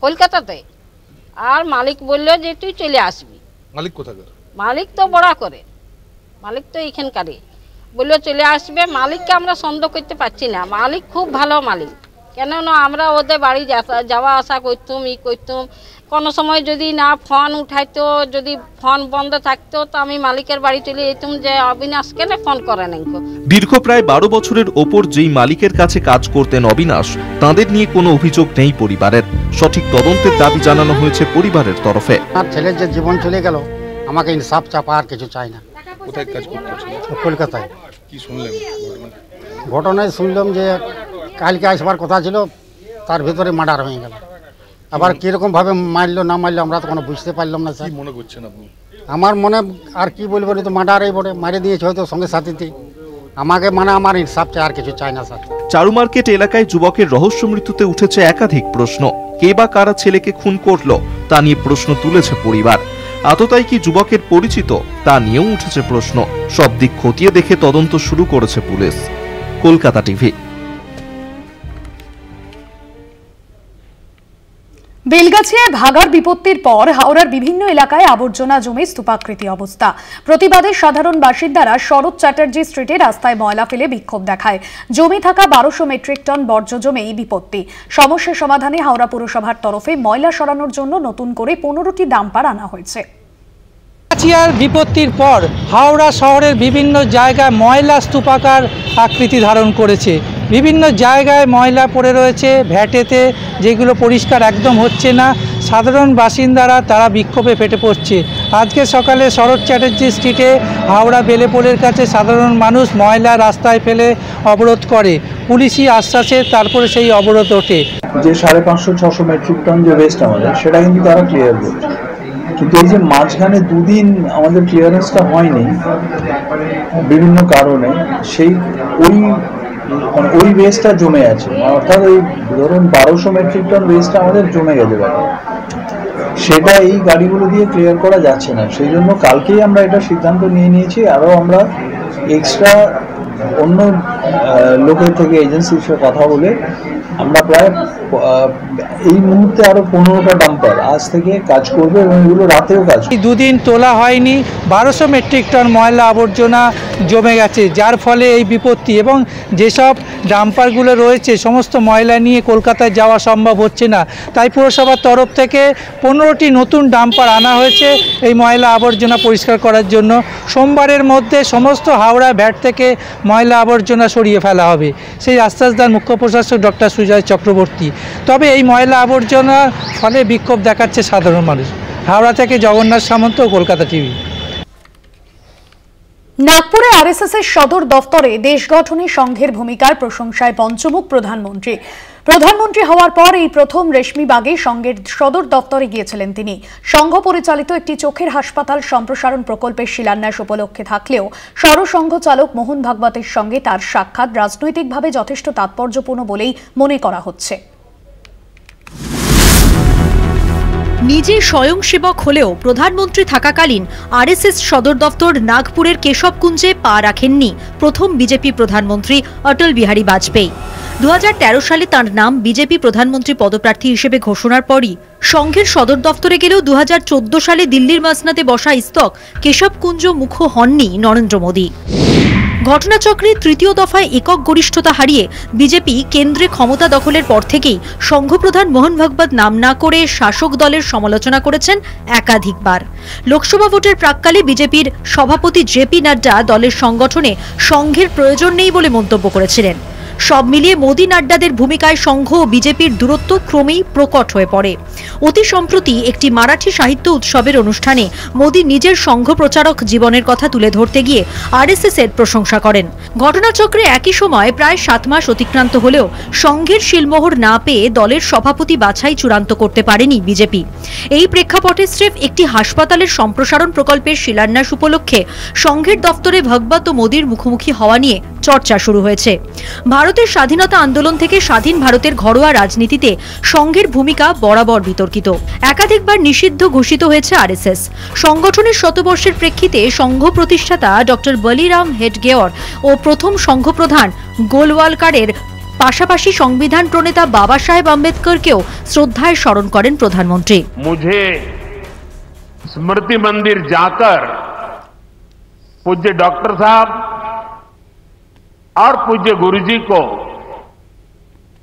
কলকাতাতে। আর মালিক বললো যে তুই চলে আসবি।
মালিক কোথাকার?
মালিক তো বড়া করে, মালিক তো এখানকারই। বললো চলে আসবে। মালিককে আমরা সন্দেহ করতে পারছি না। মালিক খুব ভালো মালিক, কেননা আমরা ওদের বাড়ি যাওয়া আসা করতুম, করতুম। কোনো সময় যদি না ফোন উঠাইতো, যদি ফোন বন্ধ থাকতো, তো আমি মালিকের বাড়ি চলে যেতাম যে অবিনাশ কেন ফোন করে নাই।
দীর্ঘ প্রায় 12 বছরের ওপর যেই মালিকের কাছে কাজ করতেন অবিনাশ, তাদের নিয়ে কোনো অভিযোগ নেই পরিবারের। সঠিক তদন্তের দাবি জানানো হয়েছে পরিবারের তরফে।
আমার ছেলের যে জীবন চলে গেল, আমাকে ইনসাফ চাপা আর কিছু চাই না।
কোথায় কাজ করতেছেন?
কলকাতায়।
কি শুনলেন
ঘটনায়? শুনলাম যে কালকে আসবার কথা ছিল, তার ভেতরে মার্ডার হয়ে গেল। আবার কিরকম ভাবে মারলো না মারলো আমরা তো কোনো বুঝতে পারলাম না।
কি মনে করছেন আপনি?
আমার মনে আর কি বলবো, তো মার্ডারই বলে মারে দিয়েছে হয়তো সঙ্গে সাথীতে। আমাকে আমার ইনসাফ চাই, আর কিছু চাই না স্যার।
চারু মার্কেট এলাকায় যুবকের রহস্য মৃত্যুতে উঠেছে একাধিক প্রশ্ন। কে বা কারা ছেলেকে খুন করলো তা নিয়ে প্রশ্ন তুলেছে পরিবার। আততায়ী কি যুবকের পরিচিত তা নিয়েও উঠেছে প্রশ্ন। সব দিক খতিয়ে দেখে তদন্ত শুরু করেছে পুলিশ। কলকাতা টিভি।
বেলগাছিয়ায় ভাগাড় বিপত্তির পর হাওড়ার বিভিন্ন এলাকায় আবর্জনা জমে স্তূপাকৃতি অবস্থা। প্রতিবাদে সাধারণ বাসিন্দারা শরৎ চ্যাটার্জি স্ট্রিটে রাস্তায় ময়লা ফেলে বিক্ষোভ দেখায়। জমে থাকা 1200 মেট্রিক টন বর্জ্য জমে এই বিপত্তি। সমস্যা সমাধানে হাওড়া পুরসভার তরফে ময়লা সরানোর জন্য নতুন করে 15টি ডাম্পার আনা হয়েছে।
বেলগাছিয়ার বিপত্তির পর হাওড়া শহরের বিভিন্ন জায়গায় ময়লা স্তূপাকার আকৃতি ধারণ করেছে। বিভিন্ন জায়গায় ময়লা পড়ে রয়েছে ভ্যাটেতে, যেগুলো পরিষ্কার একদম হচ্ছে না। সাধারণ বাসিন্দারা তারা বিক্ষোভে ফেটে পড়ছে। আজকে সকালে শরৎ চ্যাটার্জি স্ট্রিটে হাওড়া বেলেপোলের কাছে সাধারণ মানুষ ময়লা রাস্তায় ফেলে অবরোধ করে। পুলিশি আশ্বাসে তারপরে সেই অবরোধ ওঠে।
যে 550-600 মেট্রিক টন যে ওয়েস্ট আমাদের, সেটা কিন্তু তারা ক্লিয়ার করছে, কিন্তু এই যে মাঝখানে দুদিন আমাদের ক্লিয়ারেন্সটা হয়নি বিভিন্ন কারণে, সেই ওই ওয়েস্টটা জমে আছে। অর্থাৎ ওই ধরুন 1200 মেট্রিক টন ওয়েস্টটা আমাদের জমে গেছে বাইরে, সেটা এই গাড়িগুলো দিয়ে ক্লিয়ার করা যাচ্ছে না। সেই জন্য কালকেই আমরা এটা সিদ্ধান্ত নিয়ে নিয়েছি, আরও আমরা এক্সট্রা অন্য লোকের থেকে এজেন্সির সাথে কথা বলে আমরা প্রায় এই মুহূর্তে আরো 15টা ডাম্পার আজ থেকে কাজ করবে এবং এগুলো রাতেও কাজ করবে।
দুদিন তোলা হয়নি, 1200 মেট্রিক টন ময়লা আবর্জনা জমে গেছে, যার ফলে এই বিপত্তি। এবং যেসব ডাম্পারগুলো রয়েছে সমস্ত ময়লা নিয়ে কলকাতায় যাওয়া সম্ভব হচ্ছে না। তাই পুরসভার তরফ থেকে 15টি নতুন ডাম্পার আনা হয়েছে এই ময়লা আবর্জনা পরিষ্কার করার জন্য। সোমবারের মধ্যে সমস্ত হাওড়া ভ্যাট থেকে ময়লা আবর্জনা সরিয়ে ফেলা হবে, সেই আশ্বাস দেন মুখ্য প্রশাসক ডক্টর সুজয় চক্রবর্তী। তবে এই ময়লা আবর্জনার ফলে বিক্ষোভ দেখাচ্ছে সাধারণ মানুষ। হাওড়া থেকে জগন্নাথ সামন্ত, কলকাতা টিভি।
নাগপুরে আরএসএস এর সদর দফতরে দেশ গঠনে সংঘের ভূমিকার প্রশংসায় পঞ্চমুখ প্রধানমন্ত্রী। প্রধানমন্ত্রী হওয়ার পর এই প্রথম রেশমিবাগে সংঘের সদর দফতরে গিয়েছিলেন তিনি। সংঘ পরিচালিত একটি চোখের হাসপাতাল সম্প্রসারণ প্রকল্পের শিলান্যাস উপলক্ষে থাকলেও সরসংঘ চালক মোহন ভাগবতের সঙ্গে তার সাক্ষাৎ রাজনৈতিকভাবে যথেষ্ট তাৎপর্যপূর্ণ বলেই মনে করা হচ্ছে।
নিজে স্বয়ংসেবক হলেও প্রধানমন্ত্রী থাকাকালীন আরএসএস সদর দফতর নাগপুরের কেশবকুঞ্জে পা রাখেননি প্রথম বিজেপি প্রধানমন্ত্রী অটল বিহারী বাজপেয়ী। 2013 সালে তাঁর নাম বিজেপি প্রধানমন্ত্রী পদপ্রার্থী হিসেবে ঘোষণার পরই সংঘের সদর দফতরে গেলেও 2014 সালে দিল্লির মাসনাতে বসা ইস্তক কেশবকুঞ্জ মুখ হননি নরেন্দ্র মোদী। ঘটনাচক্রে তৃতীয় দফায় একক গরিষ্ঠতা হারিয়ে বিজেপি কেন্দ্রে ক্ষমতা দখলের পর থেকেই সংঘপ্রধান মোহন ভাগবত নাম না করে শাসক দলের সমালোচনা করেছেন একাধিকবার। লোকসভা ভোটের প্রাক্কালে বিজেপির সভাপতি জেপি নাড্ডা দলের সংগঠনে সংঘের প্রয়োজন নেই বলে মন্তব্য করেছিলেন। সব মিলিয়ে মোদী নাড্ডাদের ভূমিকায় সংঘ ও বিজেপির দূরত্ব ক্রমেই প্রকট হয়ে পড়ে। অতি সম্প্রতি একটি মারাঠি সাহিত্য উৎসবের অনুষ্ঠানে মোদী নিজের সংঘ প্রচারক জীবনের কথা তুলে ধরতে গিয়ে আরএসএস এর প্রশংসা করেন। ঘটনাচক্রে একই সময় প্রায় 7 মাস অতিক্রান্ত হলেও সংঘের শিলমোহর না পেয়ে দলের সভাপতি বাছাই চূড়ান্ত করতে পারেনি বিজেপি। এই প্রেক্ষাপটে স্রেফ একটি হাসপাতালের সম্প্রসারণ প্রকল্পের শিলান্যাস উপলক্ষে সংঘের দফতরে ভাগবত ও মোদীর মুখোমুখি হওয়া নিয়ে চর্চা শুরু হয়েছে। ভারতের স্বাধীনতা আন্দোলন থেকে স্বাধীন ভারতের ঘরোয়া রাজনীতিতে সংঘের ভূমিকা বরাবর বিতর্কিত। একাধিকবার নিষিদ্ধ ঘোষিত হয়েছে আরএসএস। সংগঠনের শতবর্ষের প্রেক্ষিতে সংঘ প্রতিষ্ঠাতা ডক্টর বলিরাম হেডগেওয়ার ও প্রথম সংঘপ্রধান গোলওয়ালকারের পাশাপাশি সংবিধান প্রণেতা বাবা সাহেব আম্বেদকরকেও শ্রদ্ধায় স্মরণ করেন প্রধানমন্ত্রী।
मुझे स्मृति मंदिर जाकर पूज्य डॉक्टर साहब और पूज्य गुरुजी को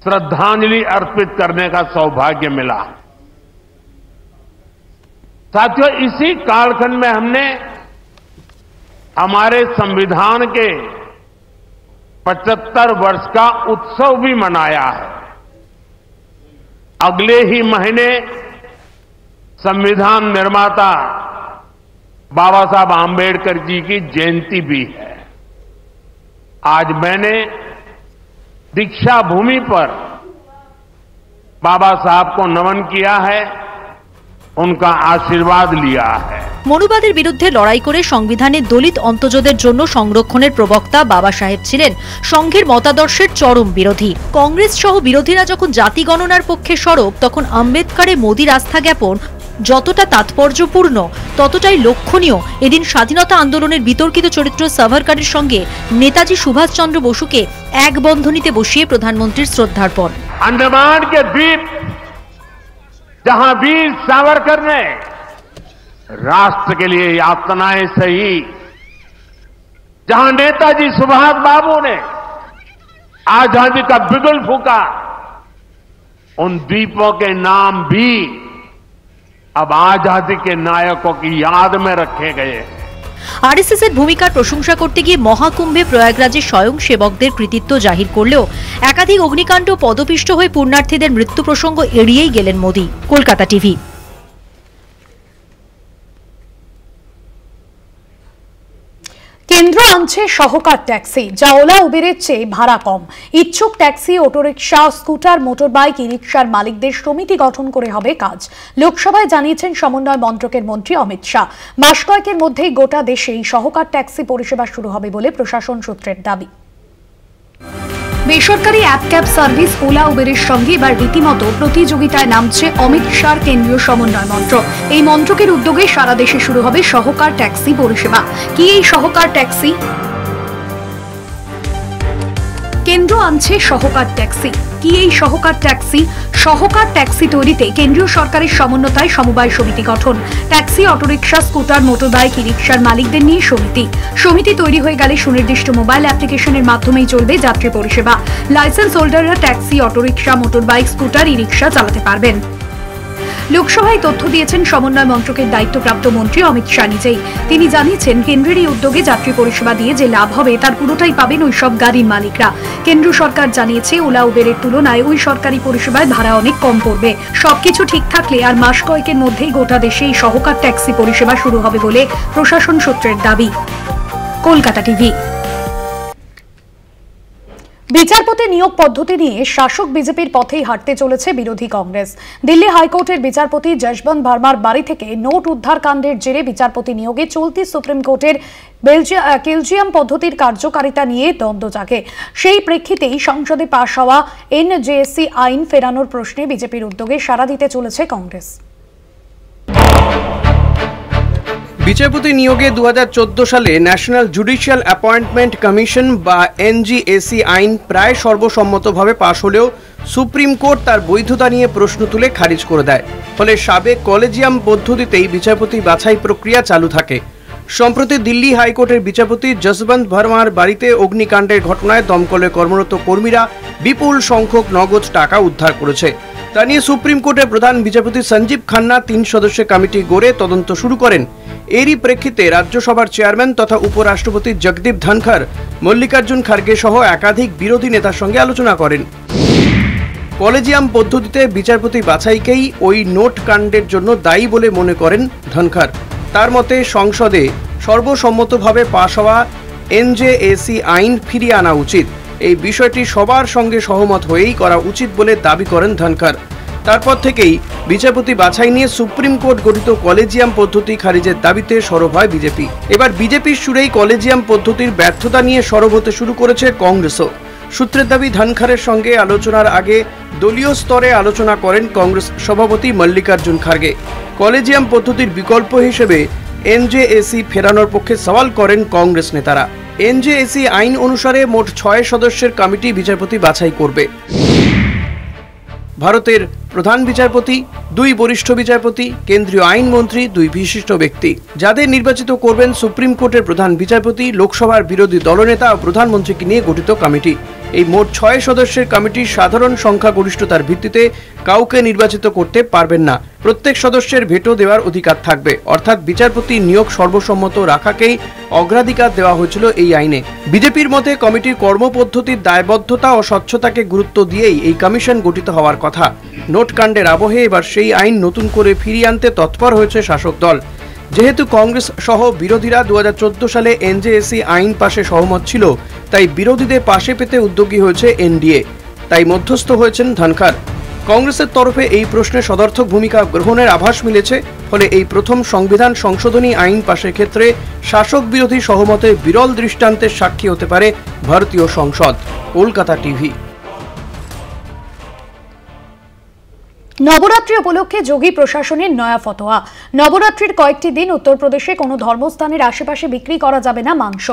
श्रद्धांजलि अर्पित करने का सौभाग्य मिला। साथियों, इसी कालखंड में हमने हमारे संविधान के 75 वर्ष का उत्सव भी मनाया है। अगले ही महीने संविधान निर्माता बाबा साहब आंबेडकर जी की जयंती भी है। आज मैंने दीक्षा भूमि पर बाबा साहब को नमन किया है, उनका आशीर्वाद लिया है।
মনুবাদের বিরুদ্ধে লড়াই করে সংবিধানে দলিত অন্তর্জদের জন্য সংরক্ষণের প্রবক্তা বাবা সাহেব ছিলেন সংঘের মতাদর্শের চরম বিরোধী। কংগ্রেস সহ বিরোধীরা যখন জাতি গণনার পক্ষে সরব, তখন আম্বেদকরে মোদীর আস্থা জ্ঞাপন যতটা তাৎপর্যপূর্ণ ততটাই লক্ষণীয় এদিন স্বাধীনতা আন্দোলনের বিতর্কিত চরিত্র সাভারকরের সঙ্গে নেতাজি সুভাষচন্দ্র বসুকে এক বন্ধনীতে বসিয়ে প্রধানমন্ত্রীর শ্রদ্ধার্পণ।
अंडमान के द्वीप जहां वीर सावरकर ने राष्ट्र के लिए यातनाएं सही, जहां नेताजी सुभाष बाबू ने आजादी का बिगुल फूका, उन द्वीपों के नाम भी अब आजादी के नायकों की याद में रखे गए हैं।
আরএসএস এর ভূমিকার প্রশংসা করতে গিয়ে মহাকুম্ভে প্রয়াগরাজে স্বয়ংসেবকদের কৃতিত্ব জাহির করলেও একাধিক অগ্নিকাণ্ড পদপিষ্ট হয়ে পুণ্যার্থীদের মৃত্যু প্রসঙ্গ এড়িয়েই গেলেন মোদী। কলকাতা টিভি।
কেন্দ্র আনছে সহকার ট্যাক্সি, যা ওলা উবেরের চেয়ে ভাড়া কম। ইচ্ছুক ট্যাক্সি, অটোরিকশা, স্কুটার, মোটরবাইক, ই রিকশার মালিকদের সমিতি গঠন করে হবে কাজ। লোকসভায় জানিয়েছেন সমন্বয় মন্ত্রকের মন্ত্রী অমিত শাহ। মাস কয়েকের মধ্যেই গোটা দেশেই সহকার ট্যাক্সি পরিষেবা শুরু হবে বলে প্রশাসন সূত্রের দাবি। বেসরকারি অ্যাপ ক্যাব সার্ভিস ওলা উবেরের সঙ্গে এবার রীতিমতো প্রতিযোগিতায় নামছে অমিত শাহর কেন্দ্রীয় সমন্বয় মন্ত্র। এই মন্ত্রকের উদ্যোগে সারা দেশে শুরু হবে সহকার ট্যাক্সি পরিষেবা। কি এই সহকার ট্যাক্সি? কেন্দ্র আনছে সহকার ট্যাক্সি। কি এই সহকার ট্যাক্সি? সহকার ট্যাক্সি তৈরিতে কেন্দ্রীয় সরকারের সমন্বয়ে সমবায় সমিতি গঠন। ট্যাক্সি, অটোরিকশা, স্কুটার, মোটরবাইক, ই রিকশার মালিকদের নিয়ে সমিতি তৈরি হয়ে গেলে সুনির্দিষ্ট মোবাইল অ্যাপ্লিকেশনের মাধ্যমেই চলবে যাত্রী পরিষেবা। লাইসেন্স হোল্ডাররা ট্যাক্সি, অটোরিকশা, মোটরবাইক, স্কুটার, ই রিকশা চালাতে পারবেন। লোকসভায় তথ্য দিয়েছেন সমন্বয় মন্ত্রকের দায়িত্বপ্রাপ্ত মন্ত্রী অমিত শাহ নিজেই। তিনি জানিয়েছেন, কেন্দ্রের এই উদ্যোগে যাত্রী পরিষেবা দিয়ে যে লাভ হবে তার পুরোটাই পাবেন ওই সব গাড়ির মালিকরা। কেন্দ্র সরকার জানিয়েছে, ওলা উবেরের তুলনায় ওই সরকারি পরিষেবায় ভাড়া অনেক কম পড়বে। সবকিছু ঠিক থাকলে আর মাস কয়েকের মধ্যেই গোটা দেশে এই সহকার ট্যাক্সি পরিষেবা শুরু হবে বলে প্রশাসন সূত্রের দাবি।
কলকাতা টিভি।
বিচারপতি নিয়োগ পদ্ধতি নিয়ে শাসক বিজেপির পথেই হাঁটতে চলেছে বিরোধী কংগ্রেস। দিল্লি হাইকোর্টের বিচারপতি যশবন্ত ভার্মার বাড়ি থেকে নোট উদ্ধার কাণ্ডের জেরে বিচারপতি নিয়োগে চলতি সুপ্রিম কোর্টের কেলজিয়াম পদ্ধতির কার্যকারিতা নিয়ে দ্বন্দ্ব জাগে। সেই প্রেক্ষিতেই সংসদে পাশ হওয়া এনজেএসসি আইন ফেরানোর প্রশ্নে বিজেপির উদ্যোগে সাড়া দিতে চলেছে কংগ্রেস।
বিচারপতি নিয়োগে 2014 সালে ন্যাশনাল জুডিশিয়াল অ্যাপয়েন্টমেন্ট কমিশন বা এনজিএসি আইন প্রায় সর্বসম্মতভাবে পাশ হলেও সুপ্রিম কোর্ট তার বৈধতা নিয়ে প্রশ্ন তুলে খারিজ করে দেয়। ফলে সাবেক কলেজিয়াম পদ্ধতিতেই বিচারপতি বাছাই প্রক্রিয়া চালু থাকে। সম্প্রতি দিল্লি হাইকোর্টের বিচারপতি যশবন্ত ভার্মার বাড়িতে অগ্নিকাণ্ডের ঘটনায় দমকলে কর্মরত কর্মীরা বিপুল সংখ্যক নগদ টাকা উদ্ধার করেছে। তা নিয়ে সুপ্রিম কোর্টের প্রধান বিচারপতি সঞ্জীব খান্না 3 সদস্যের কমিটি গড়ে তদন্ত শুরু করেন। এরই প্রেক্ষিতে রাজ্যসভার চেয়ারম্যান তথা উপরাষ্ট্রপতি জগদীপ ধনখড় মল্লিকার্জুন খার্গে সহ একাধিক বিরোধী নেতার সঙ্গে আলোচনা করেন। কলেজিয়াম পদ্ধতিতে বিচারপতি বাছাইকেই ওই নোট কাণ্ডের জন্য দায়ী বলে মনে করেন ধনখড়। তার মতে সংসদে সর্বসম্মতভাবে পাশ হওয়া এনজেএসি আইন ফিরিয়ে আনা উচিত। এই বিষয়টি সবার সঙ্গে সহমত হয়েই করা উচিত বলে দাবি করেন ধনখড়। তারপর থেকেই বিচারপতি বাছাই নিয়ে সুপ্রিম কোর্ট গঠিত কলেজিয়াম পদ্ধতি খারিজের দাবিতে সরব হয় বিজেপি। এবার বিজেপির সুরেই কলেজিয়াম পদ্ধতির ব্যর্থতা নিয়ে সরব হতে শুরু করেছে কংগ্রেসও। সূত্রের দাবি ধনখড়ের সঙ্গে আলোচনার আগে দলীয় স্তরে আলোচনা করেন কংগ্রেস সভাপতি মল্লিকার্জুন খার্গে। কলেজিয়াম পদ্ধতির বিকল্প হিসেবে এনজেএসি ফেরানোর পক্ষে সওয়াল করেন কংগ্রেস নেতারা। এনজেএসি আইন অনুসারে মোট 6 সদস্যের কমিটি বিচারপতি বাছাই করবে। ভারতের প্রধান বিচারপতি, 2 বরিষ্ঠ বিচারপতি, কেন্দ্রীয় আইনমন্ত্রী, 2 বিশিষ্ট ব্যক্তি, যাদের নির্বাচিত করবেন সুপ্রিম কোর্টের প্রধান বিচারপতি, লোকসভার বিরোধী দলনেতা ও প্রধানমন্ত্রীকে নিয়ে গঠিত কমিটি। এই মোট 6 সদস্যের কমিটির সাধারণ সংখ্যাগরিষ্ঠতার ভিত্তিতে কাউকে নির্বাচিত করতে পারবেন না। প্রত্যেক সদস্যের ভেটো দেওয়ার অধিকার থাকবে, অর্থাৎ বিচারপতি নিয়োগ সর্বসম্মত রাখাকেই অগ্রাধিকার দেওয়া হয়েছিল এই আইনে। বিজেপির মতে কমিটির কর্মপদ্ধতির দায়বদ্ধতা ও স্বচ্ছতাকে গুরুত্ব দিয়েই এই কমিশন গঠিত হওয়ার কথা। নোট কাণ্ডের আবহে এবার সেই আইন নতুন করে ফিরিয়ে আনতে তৎপর হয়েছে শাসক দল। যেহেতু কংগ্রেস সহ বিরোধীরা 2014 সালে এনজেএসি আইন পাশে সহমত ছিল, তাই বিরোধীদের পাশে পেতে উদ্যোগী হয়েছে এনডিএ। তাই মধ্যস্থ হয়েছেন ধনখড়। কংগ্রেসের তরফে এই প্রশ্নে সদর্থক ভূমিকা গ্রহণের আভাস মিলেছে। ফলে এই প্রথম সংবিধান সংশোধনী আইন পাশের ক্ষেত্রে শাসক বিরোধী সহমতের বিরল দৃষ্টান্তের সাক্ষী হতে পারে ভারতীয় সংসদ। কলকাতা টিভি।
নবরাত্রি উপলক্ষে যোগী প্রশাসনের নয়া ফতোয়া। নবরাত্রির কয়েকটি দিন উত্তরপ্রদেশে কোনো ধর্মস্থানের আশেপাশে বিক্রি করা যাবে না মাংস।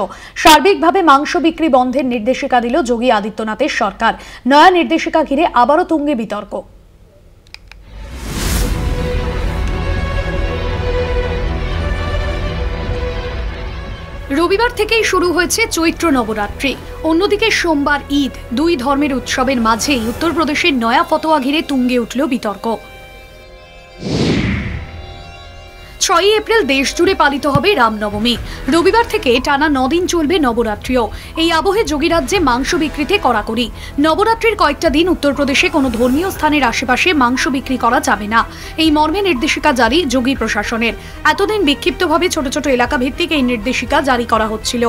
সার্বিকভাবে মাংস বিক্রি বন্ধের নির্দেশিকা দিল যোগী আদিত্যনাথের সরকার। নয়া নির্দেশিকা ঘিরে আবারও তুঙ্গে বিতর্ক। রবিবার থেকেই শুরু হয়েছে চৈত্র নবরাত্রি। অন্যদিকে সোমবার ঈদ। 2 ধর্মের উৎসবের মাঝেই উত্তরপ্রদেশের নয়া ফতোয়া ঘিরে তুঙ্গে উঠল বিতর্ক। 6 এপ্রিল দেশ জুড়ে পালিত হবে রামনবমী। রবিবার থেকে টানা 9 দিন চলবে নবরাত্রিও। এই আবহে যোগী রাজ্যে মাংস বিক্রিতে কড়াকড়ি। নবরাত্রির কয়েকটা দিন উত্তরপ্রদেশে কোনো ধর্মীয় স্থানের আশেপাশে মাংস বিক্রি করা যাবে না, এই মর্মে নির্দেশিকা জারি যোগী প্রশাসনের। এতদিন বিক্ষিপ্তভাবে ছোট ছোট এলাকা ভিত্তিক এই নির্দেশিকা জারি করা হচ্ছিল।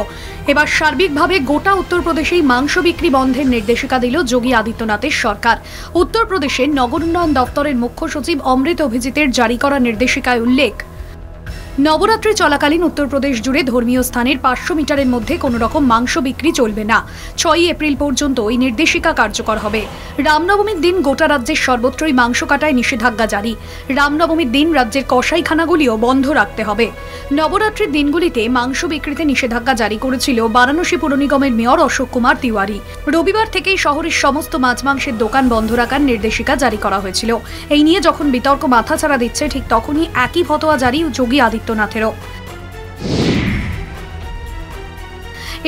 এবার সার্বিকভাবে গোটা উত্তরপ্রদেশেই মাংস বিক্রি বন্ধের নির্দেশিকা দিল যোগী আদিত্যনাথের সরকার। উত্তরপ্রদেশের নগর উন্নয়ন দপ্তরের মুখ্য সচিব অমৃত অভিজিতের জারি করা নির্দেশিকায় উল্লেখ, নবরাত্রি চলাকালীন উত্তরপ্রদেশ জুড়ে ধর্মীয় স্থানের 500 মিটারের মধ্যে কোনো রকম মাংস বিক্রি চলবে না। 6 এপ্রিল পর্যন্ত এই নির্দেশিকা কার্যকর হবে। রামনবমীর দিন গোটা রাজ্যের সর্বত্রই মাংস কাটায় নিষেধাজ্ঞা জারি। রামনবমীর দিন রাজ্যের কসাইখানাগুলিও বন্ধ রাখতে হবে। নবরাত্রির দিনগুলিতে মাংস বিক্রিতে নিষেধাজ্ঞা জারি করেছিল বারাণসী পুর নিগমের মেয়র অশোক কুমার তিওয়ারি। রবিবার থেকেই শহরের সমস্ত মাছ মাংসের দোকান বন্ধ রাখার নির্দেশিকা জারি করা হয়েছিল। এই নিয়ে যখন বিতর্ক মাথাচাড়া দিচ্ছে, ঠিক তখনই একই ফতোয়া জারি যোগী আদিত্যনাথেরও।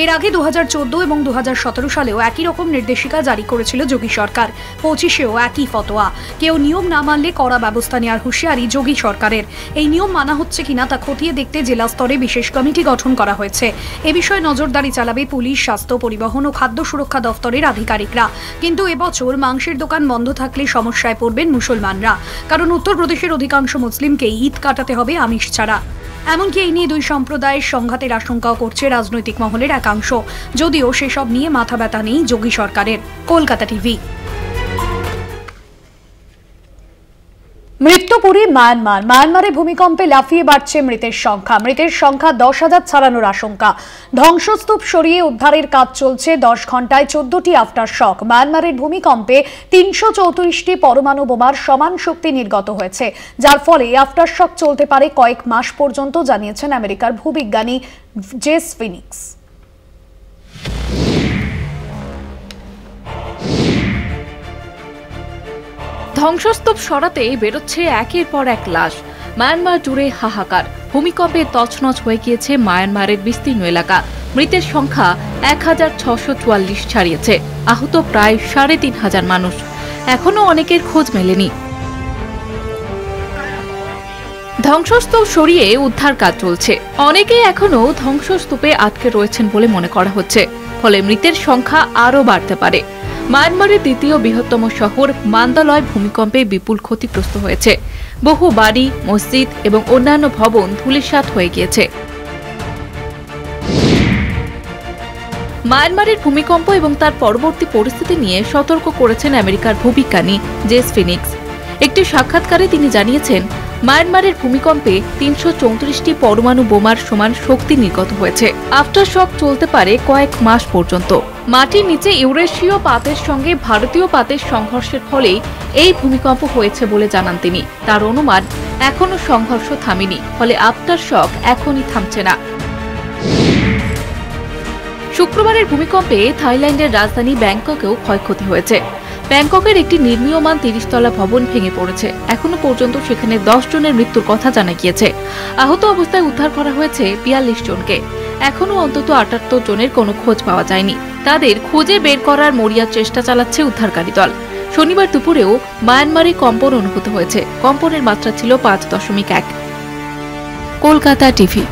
এর আগে 2014 এবং 2017 সালেও একই রকম নির্দেশিকা জারি করেছিল যোগী সরকার। 25-এও একই ফতোয়া। কেউ নিয়ম না মানলে কড়া ব্যবস্থা নেওয়ার হুঁশিয়ারি যোগী সরকারের। এই নিয়ম মানা হচ্ছে কিনা তা খতিয়ে দেখতে জেলা স্তরে বিশেষ কমিটি গঠন করা হয়েছে। এ বিষয়ে নজরদারি চালাবে পুলিশ, স্বাস্থ্য, পরিবহন ও খাদ্য সুরক্ষা দফতরের আধিকারিকরা। কিন্তু এবছর মাংসের দোকান বন্ধ থাকলে সমস্যায় পড়বেন মুসলমানরা, কারণ উত্তরপ্রদেশের অধিকাংশ মুসলিমকে ঈদ কাটাতে হবে আমিষ ছাড়া। এমনকি এই নিয়ে দুই সম্প্রদায়ের সংঘাতের আশঙ্কাও করছে রাজনৈতিক মহলের একাংশ, যদিও সেসব নিয়ে মাথা ব্যথা নেই যোগী সরকারের। কলকাতা টিভি। মৃত্যুপুরী মায়ানমার। মায়ানমারে ভূমিকম্পে লাফিয়ে বাড়ছে মৃতের সংখ্যা 10,000 ছাড়ানোর আশঙ্কা। ধ্বংসস্তূপ সরিয়ে উদ্ধারের কাজ চলছে। 10 ঘন্টায় 14টি আফটার শক। মায়ানমারের ভূমিকম্পে 334টি পরমাণু বোমার সমান শক্তি নির্গত হয়েছে, যার ফলে আফটার শক চলতে পারে কয়েক মাস পর্যন্ত, জানিয়েছেন আমেরিকার ভূবিজ্ঞানী জেস ফিনিক্স।
ধ্বংসস্তূপ সরাতে বেরোচ্ছে একের পর এক লাশ। মায়ানমার জুড়ে হাহাকার। ভূমিকম্পে তছনছ হয়ে গিয়েছে মায়ানমারের বিস্তীর্ণ এলাকা। মৃতের সংখ্যা 1644 ছাড়িয়েছে। আহত প্রায় 3500 মানুষ। এখনো অনেকের খোঁজ মেলেনি। ধ্বংসস্তূপ সরিয়ে উদ্ধার কাজ চলছে। অনেকেই এখনো ধ্বংসস্তূপে আটকে রয়েছেন বলে মনে করা হচ্ছে, ফলে মৃতের সংখ্যা আরও বাড়তে পারে। মায়ানমারের দ্বিতীয় বৃহত্তম শহর মান্দালয় ভূমিকম্পে বিপুল ক্ষতিগ্রস্ত হয়েছে। বহু বাড়ি, মসজিদ এবং অন্যান্য ভবন ধূলিসাৎ হয়ে গিয়েছে। মায়ানমারের ভূমিকম্প এবং তার পরবর্তী পরিস্থিতি নিয়ে সতর্ক করেছেন আমেরিকার ভূবিজ্ঞানী জেস ফিনিক্স। একটি সাক্ষাৎকারে তিনি জানিয়েছেন, মায়ানমারের ভূমিকম্পে 334টি পরমাণু বোমার সমান শক্তি নির্গত হয়েছে। আফটার শক চলতে পারে কয়েক মাস পর্যন্ত। মাটির নিচে ইউরেশীয় পাতের সঙ্গে ভারতীয় পাতের সংঘর্ষের ফলেই এই ভূমিকম্প হয়েছে বলে জানান তিনি। তার অনুমান, এখনো সংঘর্ষ থামেনি, ফলে আফটার শক এখনই থামছে না। শুক্রবারের ভূমিকম্পে থাইল্যান্ডের রাজধানী ব্যাংককেও ক্ষয়ক্ষতি হয়েছে। ব্যাংককের একটি নির্মীয়মান 30 তলা ভবন ভেঙে পড়েছে। এখনো পর্যন্ত সেখানে 10 জনের মৃত্যুর কথা জানা গিয়েছে। আহত অবস্থায় উদ্ধার করা হয়েছে 42 জনকে। এখনো অন্তত 78 জনের কোনো খোঁজ পাওয়া যায়নি। তাদের খুঁজে বের করার মরিয়া চেষ্টা চালাচ্ছে উদ্ধারকারী দল। শনিবার দুপুরেও মায়ানমারে কম্পন অনুভূত হয়েছে। কম্পনের মাত্রা ছিল 5.1। কলকাতা টিভি।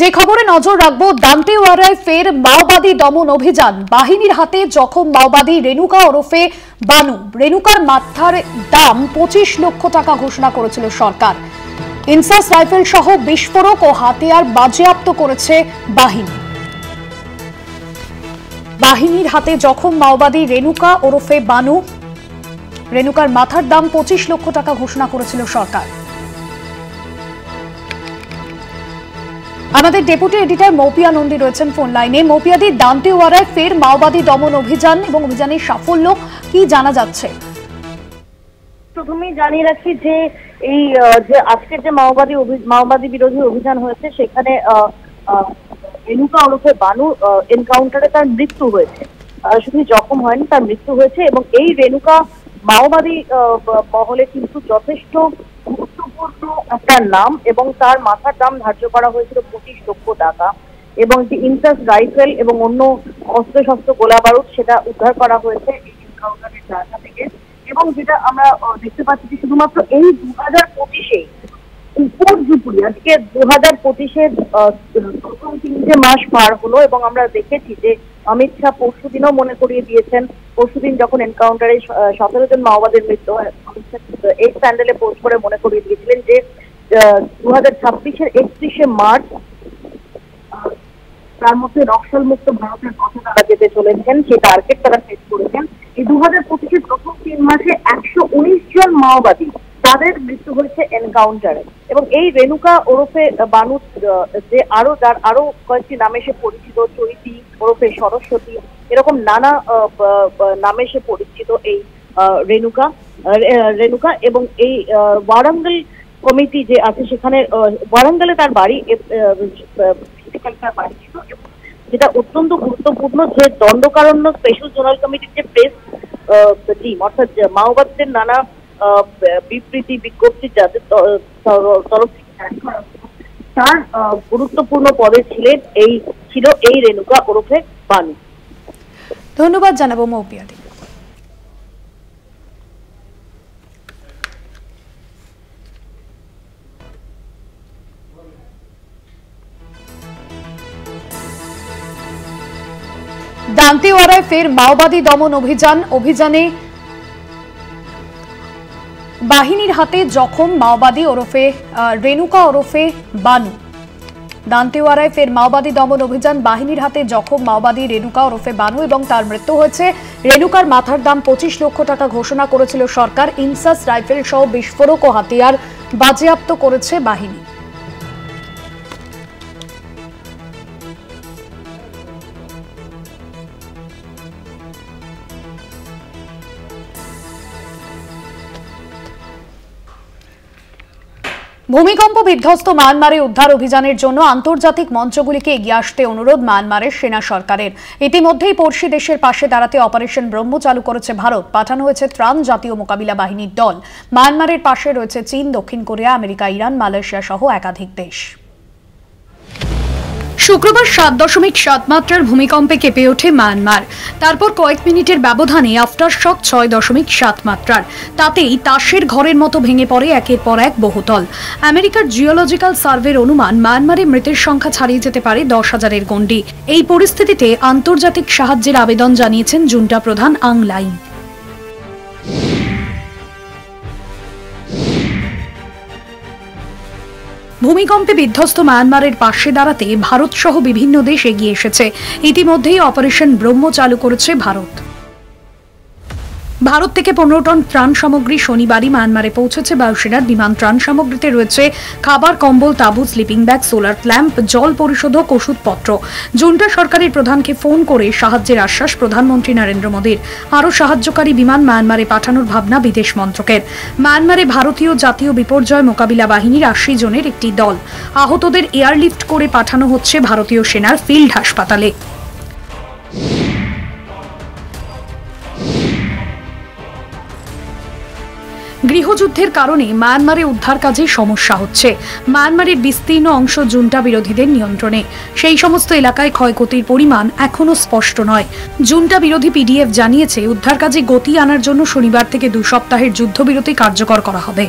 যে খবরে নজর রাখবো, দান্তেওয়াড়ায় ফের মাওবাদী দমন অভিযান। বাহিনীর হাতে জখম মাওবাদী রেণুকা ওরফে বানু। রেণুকার মাথার দাম 25 লক্ষ টাকা ঘোষণা করেছিল সরকার। ইনসাস রাইফেল সহ বিস্ফোরক ও হাতিয়ার বাজেয়াপ্ত করেছে বাহিনী। বাহিনীর হাতে জখম মাওবাদী রেণুকা ওরফে বানু। রেণুকার মাথার দাম 25 লক্ষ টাকা ঘোষণা করেছিল সরকার। আমাদের ডেপুটি এডিটর মৌপিয়া নন্দী রয়েছেন ফোন লাইনে। মৌপিয়াদি, দান্তেওয়াড়ায় ফের মাওবাদী দমন অভিযান এবং অভিযানের সাফল্য কি জানা যাচ্ছে?
প্রথমেই জানিয়ে রাখি যে এই যে আজকের যে মাওবাদী বিরোধী অভিযান হয়েছে, সেখানে রেণুকা ওরফে বানু এনকাউন্টারে তার মৃত্যু হয়েছে। শুধু জখম হয়নি, তার মৃত্যু হয়েছে। এবং এই রেণুকা মাওবাদী মহলে কিন্তু যথেষ্ট গুরুত্বপূর্ণ একটা নাম, এবং তার মাথার দাম ধার্য করা হয়েছিল 25 লক্ষ টাকা। এবং যে ইনসাস রাইফেল এবং অন্য অস্ত্রশস্ত্র গোলা বারুদ, সেটা উদ্ধার করা হয়েছে এই এনকাউন্টারের জায়গা থেকে। এবং যেটা আমরা দেখতে পাচ্ছি যে শুধুমাত্র এই 2025-এ উপর্যুপুরি আজকে 2025-এর প্রথম 3টে মাস পার হলো, এবং আমরা দেখেছি যে অমিত শাহ পরশুদিনও মনে করিয়ে দিয়েছেন। পরশুদিন যখন এনকাউন্টারে 17 জন মাওবাদীর মৃত্যু হয়, অমিত শাহ এই স্যান্ডেলে পোস্ট করে মনে করিয়ে দিয়েছিলেন যে 2026-এর 31শে মার্চ তার মধ্যে নকশাল মুক্ত ভারতের পথে তারা যেতে চলেছেন, সেই টার্গেট তারা সেট করেছেন। এই 2025-এর প্রথম 3 মাসে 119 জন মাওবাদী তাদের মৃত্যু হয়েছে এনকাউন্টারে। এবং এই রেণুকা ওরফে বানু যে যার আরো কয়েকটি নামে সে পরিচিত, চৈতি ওরফে সরস্বতী, এরকম নানা নামে সে পরিচিত এই রেণুকা। এবং এই ওয়ারাঙ্গল কমিটি যে আছে, সেখানে ওয়ারাঙ্গলে তার বাড়ি ছিল। যেটা অত্যন্ত গুরুত্বপূর্ণ যে দণ্ডকারণ্য স্পেশাল জোনাল কমিটির যে প্রেস টিম, অর্থাৎ মাওবাদীদের নানা বিবৃতি বিজ্ঞপ্তি যাদের তরফ থেকে তার গুরুত্বপূর্ণ পদে ছিল এই রেণুকা ওরফে বানু।
ধন্যবাদ জানাবো মৌপিয়াদি। দান্তেওয়াড়ায় ফের মাওবাদী দমন অভিযানে বাহিনীর হাতে জখম মাওবাদী ওরফে রেণুকা ওরফে বানু। দান্তেওয়ারায় ফের মাওবাদী দমন অভিযান। বাহিনীর হাতে জখম মাওবাদী রেণুকা ওরফে বানু এবং তার মৃত্যু হয়েছে। রেণুকার মাথার দাম 25 লক্ষ টাকা ঘোষণা করেছিল সরকার। ইনসাস রাইফেল সহ বিস্ফোরক ও হাতিয়ার বাজেয়াপ্ত করেছে বাহিনী। ভূমিকম্প বিধ্বস্ত মায়ানমারে উদ্ধার অভিযানের জন্য আন্তর্জাতিক মঞ্চগুলিকে এগিয়ে আসতে অনুরোধ মায়ানমারের সেনা সরকারের। ইতিমধ্যেই পড়শি দেশের পাশে দাঁড়াতে অপারেশন ব্রহ্ম চালু করেছে ভারত। পাঠানো হয়েছে ত্রাণ জাতীয় মোকাবিলা বাহিনীর দল। মায়ানমারের পাশে রয়েছে চীন, দক্ষিণ কোরিয়া, আমেরিকা, ইরান, মালয়েশিয়া সহ একাধিক দেশ। শুক্রবার 7.7 মাত্রার ভূমিকম্পে কেঁপে ওঠে মায়ানমার। তারপর কয়েক মিনিটের ব্যবধানে আফটার শক 6.7 মাত্রার। তাতেই তাসের ঘরের মতো ভেঙে পড়ে একের পর এক বহুতল। আমেরিকার জিওলজিক্যাল সার্ভের অনুমান মায়ানমারে মৃতের সংখ্যা ছাড়িয়ে যেতে পারে 10,000-এর গণ্ডি। এই পরিস্থিতিতে আন্তর্জাতিক সাহায্যের আবেদন জানিয়েছেন জুন্টা প্রধান আং লাইন। ভূমিকম্পে বিধ্বস্ত মায়ানমারের পাশে দাঁড়াতে ভারত সহ বিভিন্ন দেশ এগিয়ে এসেছে। ইতিমধ্যেই অপারেশন ব্রহ্ম চালু করেছে ভারত। ভারত থেকে 15 টন ত্রাণ সামগ্রী শনিবারই মায়ানমারে পৌঁছেছে বায়ুসেনার বিমান। ত্রাণ সামগ্রীতে রয়েছে খাবার, কম্বল, তাঁবু, স্লিপিং ব্যাগ, সোলার ল্যাম্প, জল পরিশোধক, ওষুধপত্র। জুন্টা সরকারের প্রধানকে ফোন করে সাহায্যের আশ্বাস প্রধানমন্ত্রী নরেন্দ্র মোদীর। আরও সাহায্যকারী বিমান মায়ানমারে পাঠানোর ভাবনা বিদেশ মন্ত্রকের। মায়ানমারে ভারতীয় জাতীয় বিপর্যয় মোকাবিলা বাহিনীর 80 জনের একটি দল। আহতদের এয়ারলিফট করে পাঠানো হচ্ছে ভারতীয় সেনার ফিল্ড হাসপাতালে। গৃহযুদ্ধের কারণে মায়ানমারে উদ্ধার কাজে সমস্যা হচ্ছে। মায়ানমারের বিস্তীর্ণ অংশ জুন্টা বিরোধীদের নিয়ন্ত্রণে। সেই সমস্ত এলাকায় ক্ষয়ক্ষতির পরিমাণ এখনও স্পষ্ট নয়। জুন্টা বিরোধী পিডিএফ জানিয়েছে উদ্ধার কাজে গতি আনার জন্য শনিবার থেকে 2 সপ্তাহের যুদ্ধবিরতি কার্যকর করা হবে।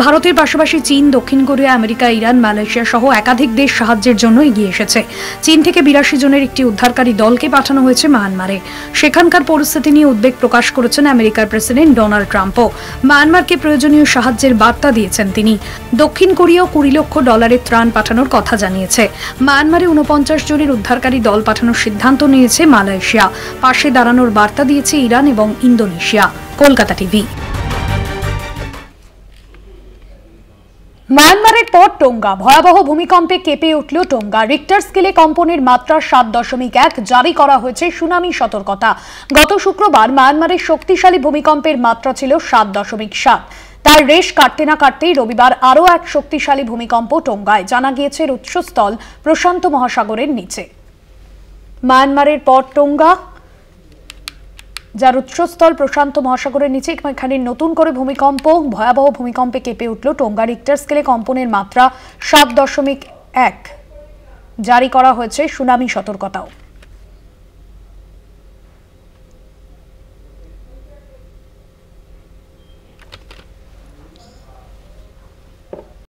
ভারতের পাশাপাশি চীন, দক্ষিণ কোরিয়া, আমেরিকা, ইরান, মালয়েশিয়া সহ একাধিক দেশ সাহায্যের জন্য এগিয়ে এসেছে। চীন থেকে 82 জনের একটি উদ্ধারকারী দলকে পাঠানো হয়েছে মায়ানমারে। সেখানকার পরিস্থিতি নিয়ে উদ্বেগ প্রকাশ করেছেন আমেরিকার প্রেসিডেন্ট ডোনাল্ড ট্রাম্পও। মায়ানমারকে প্রয়োজনীয় সাহায্যের বার্তা দিয়েছেন তিনি। দক্ষিণ কোরিয়াও $20 লক্ষ ত্রাণ পাঠানোর কথা জানিয়েছে। মায়ানমারে 49 জনের উদ্ধারকারী দল পাঠানোর সিদ্ধান্ত নিয়েছে মালয়েশিয়া। পাশে দাঁড়ানোর বার্তা দিয়েছে ইরান এবং ইন্দোনেশিয়া। কলকাতা টিভি। মায়ানমারের পর টোঙ্গা। ভয়াবহ ভূমিকম্পে কেঁপে উঠল টোঙ্গা। রিক্টার স্কেলে কম্পনের মাত্রা 7.1। জারি করা হয়েছে সুনামি সতর্কতা। গত শুক্রবার মায়ানমারের শক্তিশালী ভূমিকম্পের মাত্রা ছিল 7.7। তার রেশ কাটতে না কাটতেই রবিবার আরও এক শক্তিশালী ভূমিকম্প টোঙ্গায়। জানা গিয়েছে উৎসস্থল প্রশান্ত মহাসাগরের নিচে। মায়ানমারের পর টোঙ্গা, যার উৎসস্থল প্রশান্ত মহাসাগরের নিচে, এখানে নতুন করে ভূমিকম্প। ভয়াবহ ভূমিকম্পে কেঁপে উঠল টোঙ্গা। রিক্টার স্কেলে কম্পনের মাত্রা 7.1। জারি করা হয়েছে সুনামি সতর্কতাও।